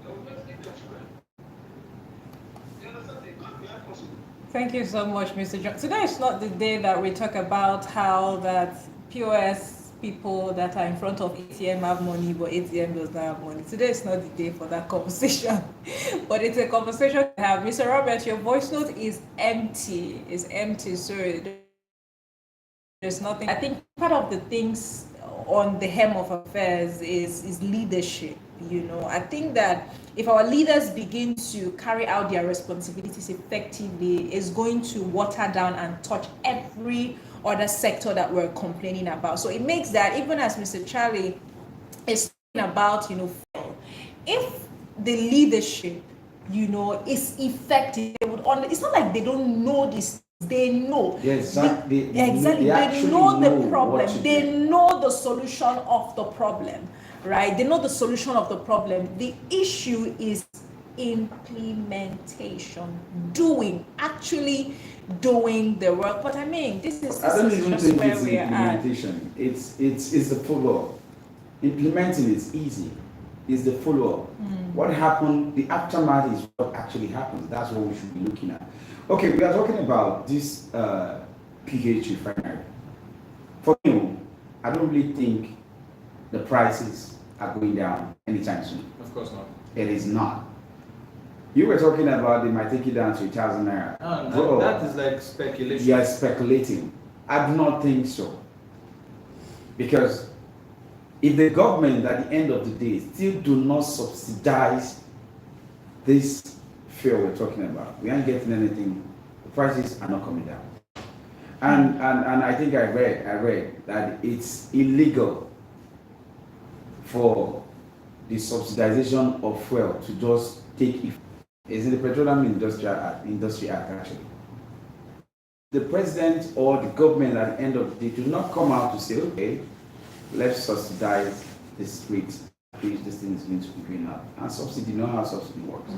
Speaker 9: They will just give them fuel. You understand? They can't be impossible.
Speaker 1: Thank you so much, Mr. John. Today is not the day that we talk about how that POS people that are in front of ATM have money, but ATM does not have money. Today is not the day for that conversation, but it's a conversation to have. Mr. Robert, your voice note is empty. It's empty, so there's nothing. I think part of the things on the hem of affairs is leadership. You know, I think that if our leaders begin to carry out their responsibilities effectively, it's going to water down and touch every other sector that we're complaining about. So it makes that, even as Mr. Charlie is talking about, you know, if the leadership, you know, is effective, they would it's not like they don't know this. They know.
Speaker 3: Yes,
Speaker 1: Exactly.
Speaker 3: they
Speaker 1: know the
Speaker 3: what
Speaker 1: problem.
Speaker 3: to
Speaker 1: They
Speaker 3: do.
Speaker 1: know the solution of the problem, right? They know the solution of the problem. The issue is implementation, actually doing the work. But I mean, this is
Speaker 3: I don't even
Speaker 1: just
Speaker 3: think
Speaker 1: where
Speaker 3: it's
Speaker 1: we are at.
Speaker 3: implementation. It's the follow-up. Implementing is easy. It's the follow-up. What happened, the aftermath is what actually happens. That's what we should be looking at. Okay, we are talking about this PH refinery. For me, I don't really think the prices are going down anytime soon.
Speaker 5: Of course not.
Speaker 3: It is not. You were talking about they might take it down to 1,000 naira. Bro,
Speaker 5: That is like speculation.
Speaker 3: you are speculating. I do not think so. Because if the government at the end of the day still do not subsidize this fuel we're talking about, we aren't getting anything, the prices are not coming down. And I think I read that it's illegal for the subsidization of fuel to just take effect. It's in the Petroleum Industry Act actually. The president or the government at the end of the day do not come out to say, okay, let's subsidize this rate, this thing is going to be going up. And subsidy, you know how subsidy works.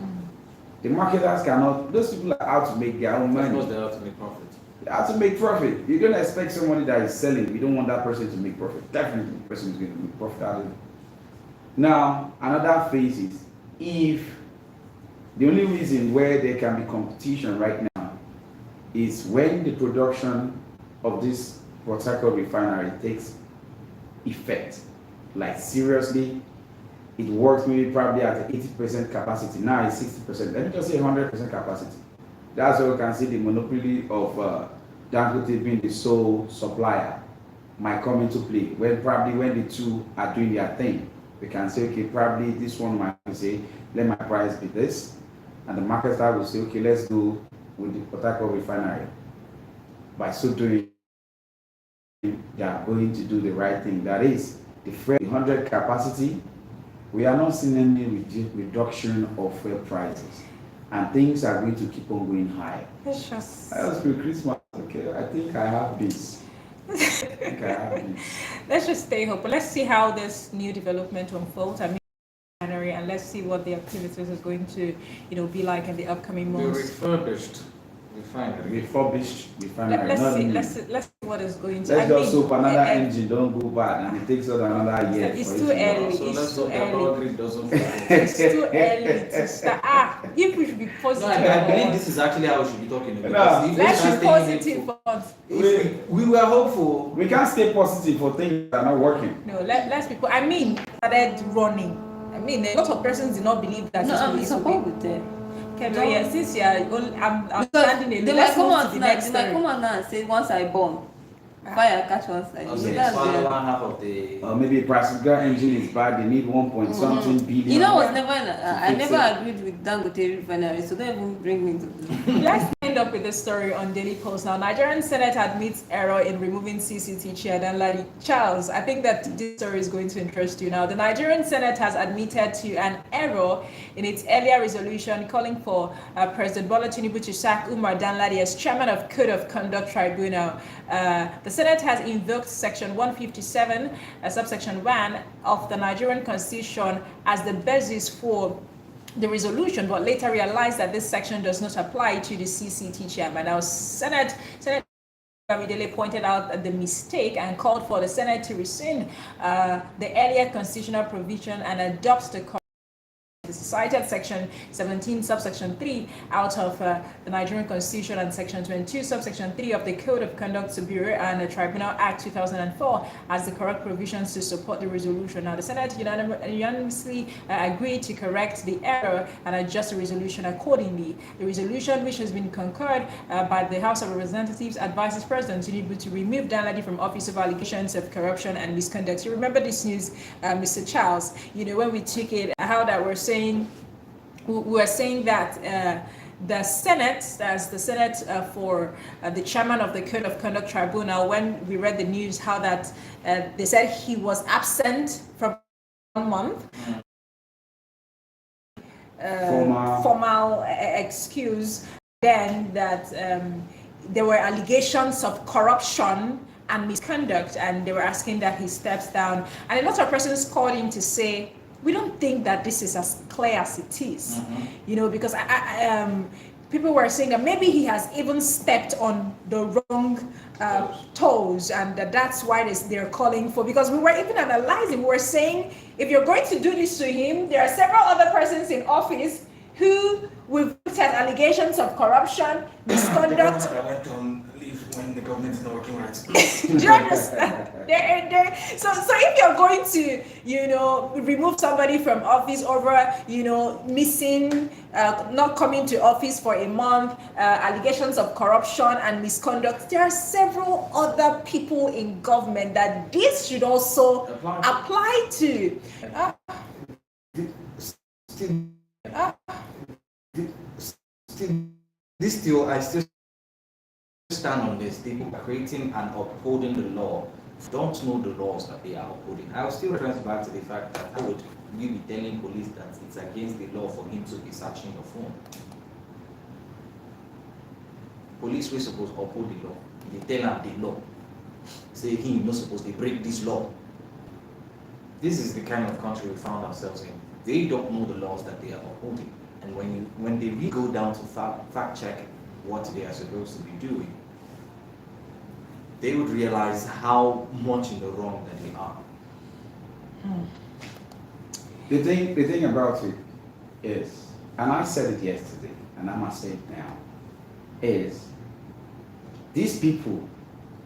Speaker 3: The marketers cannot, those people are out to make their own money.
Speaker 5: Of course they have to make profit.
Speaker 3: They have to make profit. You don't expect somebody that is selling, you don't want that person to make profit. Definitely the person is going to make profit out of it. Now, another phase is, if the only reason where there can be competition right now is when the production of this Port Harcourt refinery takes effect. Like seriously, it works maybe probably at 80% capacity. Now it's 60%. Let me just say 100% capacity. That's where we can see the monopoly of Dangote being the sole supplier might come into play. When the two are doing their thing, we can say, okay, probably this one might say, let my price be this. And the market side will say, okay, let's go with the Port Harcourt refinery. By so doing, they are going to do the right thing. That is, the 100 capacity, we are not seeing any reduction of fuel prices. And things are going to keep on going high.
Speaker 1: It's just...
Speaker 3: Else for Christmas, okay, I think I have this.
Speaker 1: Let's just stay hopeful. Let's see how this new development unfolds. I mean, and let's see what the activities is going to, be like in the upcoming
Speaker 5: The
Speaker 1: months.
Speaker 5: refurbished refinery.
Speaker 3: Refurbished refinery.
Speaker 1: Let's see what is going to.
Speaker 3: Let's just hope another engine don't go bad and it takes us another year.
Speaker 1: It's too early.
Speaker 5: So let's
Speaker 1: It's too
Speaker 5: hope that
Speaker 1: early.
Speaker 5: power grid doesn't
Speaker 1: It's too early to start. If we should be
Speaker 5: No,
Speaker 1: positive.
Speaker 5: I believe this is actually how we should be talking about.
Speaker 3: No.
Speaker 5: If
Speaker 1: Let's
Speaker 5: we
Speaker 1: be
Speaker 5: start
Speaker 1: positive
Speaker 5: staying
Speaker 1: first.
Speaker 5: hopeful- we were hopeful.
Speaker 3: We can't stay positive for things that are not working.
Speaker 1: No, let's be. I mean, started running. I mean, a lot of persons did not believe that
Speaker 2: No,
Speaker 1: this
Speaker 2: I'm
Speaker 1: police would
Speaker 2: support
Speaker 1: be.
Speaker 2: with them.
Speaker 1: Okay, but yeah, since you are, I'm
Speaker 2: Because
Speaker 1: standing alone.
Speaker 2: they might
Speaker 1: Let's
Speaker 2: come
Speaker 1: move to
Speaker 2: out
Speaker 1: the
Speaker 2: now.
Speaker 1: next
Speaker 2: They might
Speaker 1: story.
Speaker 2: come out now and say, once I bomb, fire catch one side.
Speaker 5: Okay,
Speaker 2: That's
Speaker 5: swallow
Speaker 2: the-
Speaker 5: one half of the.
Speaker 3: Maybe Practical engine is bad, they need 1 point something billion.
Speaker 2: You know, I was never. I
Speaker 3: fix
Speaker 2: never
Speaker 3: it.
Speaker 2: agreed with Dangote refinery, so don't even bring me to.
Speaker 1: Let's end up with this story on Daily Post now. Nigerian Senate admits error in removing CCT chair Danladi. Charles, I think that this story is going to interest you now. The Nigerian Senate has admitted to an error in its earlier resolution calling for President Bola Tinubu to sack Umar Danladi as chairman of Code of Conduct Tribunal. The Senate has invoked Section 157, subsection 1 of the Nigerian Constitution as the basis for the resolution, but later realized that this section does not apply to the CCT chairman. Now, Senator Bamidele pointed out the mistake and called for the Senate to rescind the earlier constitutional provision and adopt the cited Section 17, subsection 3 out of the Nigerian Constitution and Section 22, subsection 3 of the Code of Conduct Bureau and the Tribunal Act 2004 as the correct provisions to support the resolution. Now, the Senate unanimously agreed to correct the error and adjust the resolution accordingly. The resolution, which has been concurred by the House of Representatives, advises President Tinubu to remove Danladi from office of allegations of corruption and misconduct. You remember this news, Mr. Charles? You know, when we took it, how that we're saying we are saying that the Senate, as the Senate for the chairman of the Code of Conduct Tribunal, when we read the news, how that they said he was absent from 1 month. Formal excuse, then that there were allegations of corruption and misconduct, and they were asking that he steps down. And a lot of persons called in to say, we don't think that this is as clear as it is, you know, because people were saying that maybe he has even stepped on the wrong toes, and that's why they're calling for, because we were even analyzing, we were saying, if you're going to do this to him, there are several other persons in office who we've looked at allegations of corruption, misconduct.
Speaker 5: When the government is not working right.
Speaker 1: Do you understand? So if you're going to, you know, remove somebody from office over, you know, missing, not coming to office for a month, allegations of corruption and misconduct, there are several other people in government that this should also apply to.
Speaker 5: I still stand on this. People creating and upholding the law don't know the laws that they are upholding. I'll still reference back to the fact that how would we be telling police that it's against the law for him to be searching your phone? Police were supposed to uphold the law. They tell them the law. Say him not supposed to break this law. This is the kind of country we found ourselves in. They don't know the laws that they are upholding. And when they really go down to fact check what they are supposed to be doing, they would realize how much in the wrong that they are.
Speaker 3: The thing about it is, and I said it yesterday, and I must say it now, is these people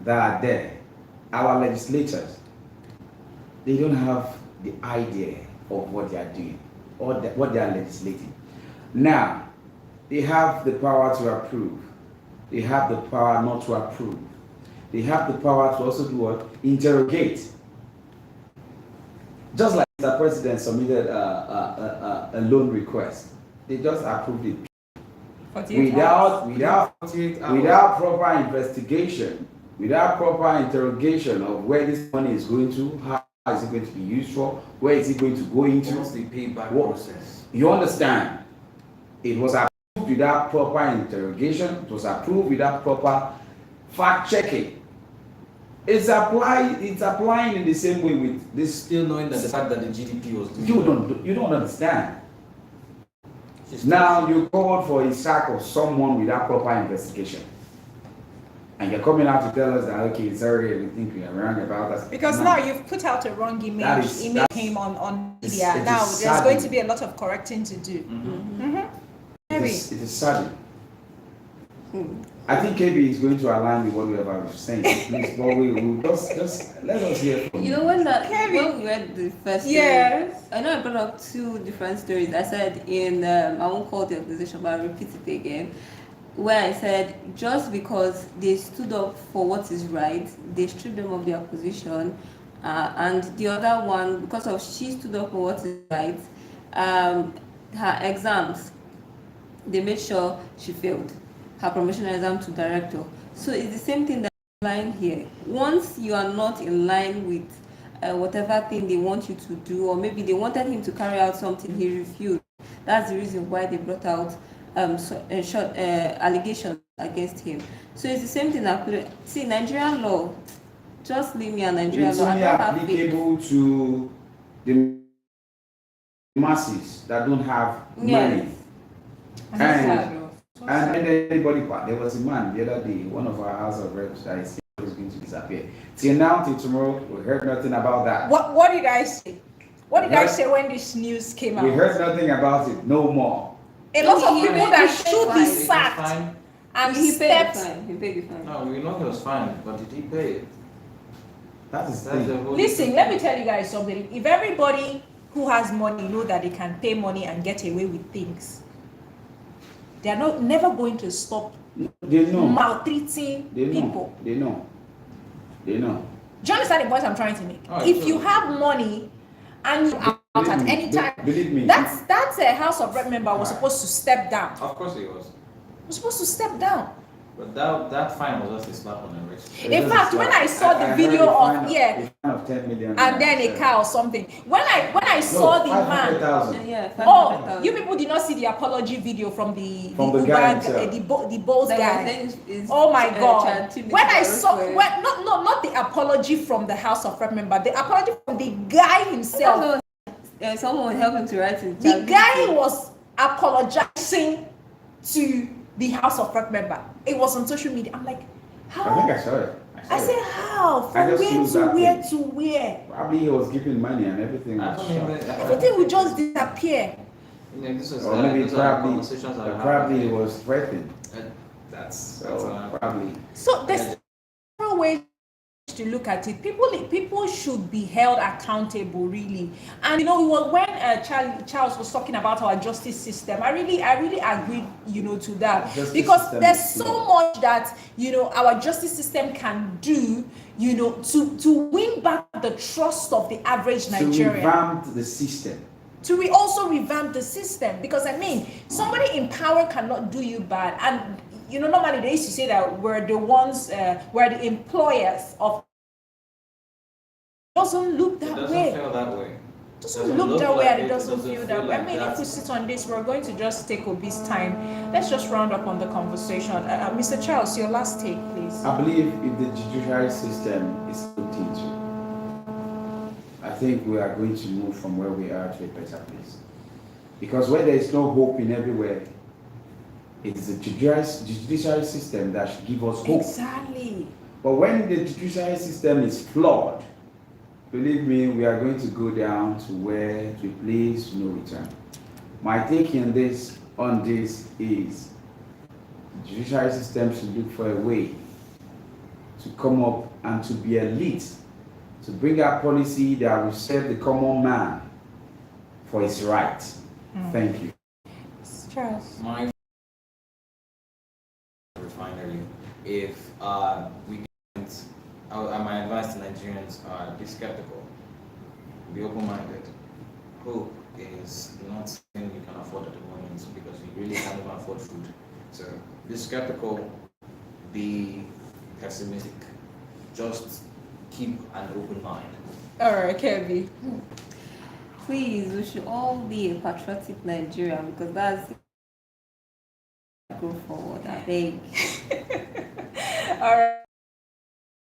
Speaker 3: that are there, our legislators, they don't have the idea of what they are doing or what they are legislating. Now, they have the power to approve. They have the power not to approve. They have the power to also do what? Interrogate. Just like the president submitted a loan request, they just approved it without proper investigation, without proper interrogation of where this money is going to, how is it going to be used for, where is it going to go into.
Speaker 5: What's the payback process?
Speaker 3: You understand? It was approved without proper interrogation. It was approved without proper fact checking. It's applying in the same way with this.
Speaker 5: Still knowing that the fact that the GDP was doing
Speaker 3: You don't understand. Now you called for a sack of someone without proper investigation, and you're coming out to tell us that okay, sorry, we think we are wrong about that.
Speaker 1: Because now you've put out a wrong image him on media. Now there's going to be a lot of correcting to do.
Speaker 3: It is sudden. I think KB is going to align with whatever I'm saying. Please, but we will just let us hear from
Speaker 2: You know, when we read the first story, I know I brought up two different stories. I said in, I won't call the organization, but I'll repeat it again, where I said just because they stood up for what is right, they stripped them of their position, and the other one, because of she stood up for what is right, her exams, they made sure she failed. her promotional exam to director. So it's the same thing that's lying here. Once you are not in line with whatever thing they want you to do, or maybe they wanted him to carry out something he refused. That's the reason why they brought out allegations against him. So it's the same thing that could see Nigerian law. Just leave me a Nigerian
Speaker 3: It's
Speaker 2: law.
Speaker 3: only applicable to the masses that don't have money. And anybody, there was a man the other day, one of our House of Reps, that is going to disappear. Till now, till tomorrow, we heard nothing about that.
Speaker 1: What did I say? What did I say when this news came out?
Speaker 3: We heard nothing about it, no more.
Speaker 1: A lot of people that should be sacked
Speaker 5: Fine.
Speaker 1: and
Speaker 2: He paid the
Speaker 1: stepped.
Speaker 2: fine. He paid the fine.
Speaker 5: No, we know he was fine, but did he pay it?
Speaker 3: That is
Speaker 5: That's the
Speaker 3: the
Speaker 5: whole.
Speaker 1: Listen, let me tell you guys something. If everybody who has money know that they can pay money and get away with things, they are never going to stop
Speaker 3: They know.
Speaker 1: maltreating
Speaker 3: They know.
Speaker 1: people.
Speaker 3: They know. They know.
Speaker 1: Do you understand the point I'm trying to make?
Speaker 5: Oh,
Speaker 1: If
Speaker 5: sure.
Speaker 1: you have money and you are out at any time,
Speaker 3: Believe me.
Speaker 1: that's a House of Rep member was supposed to step down.
Speaker 5: Of course he was.
Speaker 1: Was supposed to step down.
Speaker 5: But that fine was just a slap on the wrist.
Speaker 1: In fact, when I saw the video of
Speaker 3: a fine of 10 million.
Speaker 1: and then a car or something, when I saw the man.
Speaker 3: 500,000.
Speaker 2: Yeah,
Speaker 1: Oh,
Speaker 2: 500,000.
Speaker 1: you people did not see the apology video from the
Speaker 3: From the guy himself.
Speaker 1: the boss
Speaker 2: That
Speaker 1: guy.
Speaker 2: was then
Speaker 1: Oh my God!
Speaker 2: Chad
Speaker 1: When I
Speaker 2: Timothy
Speaker 1: saw,
Speaker 2: Arrow
Speaker 1: when, not the apology from the House of Rep member, the apology from the guy himself.
Speaker 2: someone helped him to write it.
Speaker 1: The guy was apologizing to the House of Rep member. It was on social media. I'm like,
Speaker 3: I
Speaker 1: how?
Speaker 3: think I saw it.
Speaker 1: I said, how?
Speaker 3: I
Speaker 1: From
Speaker 3: just
Speaker 1: where
Speaker 3: closed
Speaker 1: to
Speaker 3: that
Speaker 1: where
Speaker 3: thing.
Speaker 1: to where?
Speaker 3: Probably he was giving money and everything
Speaker 5: I
Speaker 3: was
Speaker 5: don't
Speaker 3: shot.
Speaker 5: even.
Speaker 1: Everything will just disappear.
Speaker 5: You know, this was.
Speaker 3: Or maybe
Speaker 5: these are
Speaker 3: probably,
Speaker 5: conversations that are
Speaker 3: probably
Speaker 5: happening.
Speaker 3: he was threatened.
Speaker 5: That's
Speaker 3: So probably.
Speaker 1: So there's several ways to look at it. People should be held accountable, really. And you know, when Charles was talking about our justice system, I really agree, you know, to that,
Speaker 3: Justice
Speaker 1: because
Speaker 3: system
Speaker 1: there's
Speaker 3: is
Speaker 1: so
Speaker 3: flawed.
Speaker 1: much that, you know, our justice system can do, you know, to win back the trust of the average
Speaker 3: To
Speaker 1: Nigerian.
Speaker 3: revamp the system.
Speaker 1: To also revamp the system, because I mean, somebody in power cannot do you bad. And you know, normally they used to say that we're the ones, we're the employers of. Doesn't look
Speaker 5: It
Speaker 1: that
Speaker 5: doesn't
Speaker 1: way.
Speaker 5: feel that way.
Speaker 1: Doesn't look that way,
Speaker 5: like
Speaker 1: and it doesn't feel that way. I
Speaker 5: like
Speaker 1: mean, if we sit on this, we're going to just take Obi's time. Let's just round up on the conversation. Mr. Charles, your last take, please.
Speaker 3: I believe if the judiciary system is looked into, I think we are going to move from where we are to a better place. Because where there is no hope in everywhere, it is the judiciary system that should give us hope.
Speaker 1: Exactly.
Speaker 3: But when the judiciary system is flawed, believe me, we are going to go down to a place of no return. My take on this is the judiciary system should look for a way to come up and to be elite, to bring out policy that will serve the common man for his rights. Thank you.
Speaker 1: Charles.
Speaker 5: My refinery, if we didn't, my advice to Nigerians are be skeptical, be open-minded. Hope is not something you can afford at the moment because you really can't even afford food. So be skeptical, be pessimistic, just keep an open mind.
Speaker 1: All right, Kevin.
Speaker 2: Please, we should all be a patriotic Nigerian, because that's go forward. I beg.
Speaker 1: All right.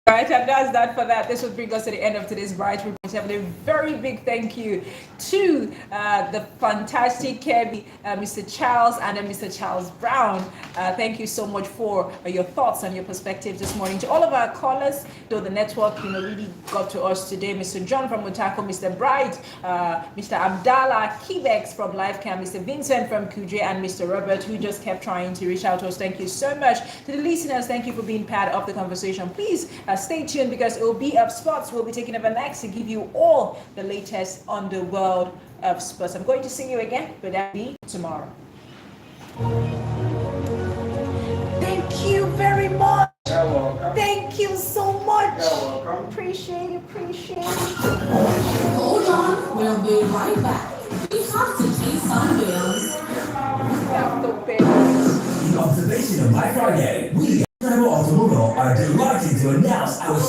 Speaker 1: Right, and that's that for that. This will bring us to the end of today's Bright Report. A very big thank you to the fantastic Kebby, Mr. Charles, and Mr. Charles Brown. Thank you so much for your thoughts and your perspectives this morning. To all of our callers, though the network, you know, really got to us today. Mr. John from Mutako, Mr. Bright, Mr. Abdallah Kibex from Livecam, Mr. Vincent from Kuje, and Mr. Robert, who just kept trying to reach out to us. Thank you so much. To the listeners, thank you for being part of the conversation. Please stay tuned, because it will be up sports. We'll be taking over next to give you all the latest on the world of sports. I'm going to see you again, but that'll be tomorrow. Thank you very much.
Speaker 3: You're welcome.
Speaker 1: Thank you so much.
Speaker 3: You're welcome.
Speaker 1: Appreciate it.
Speaker 10: Hold on, we'll be right back. We have to pay some bills.
Speaker 1: We have to pay.
Speaker 7: Up to date edition of Black Friday, we at Incredible Automobile are delighted to announce our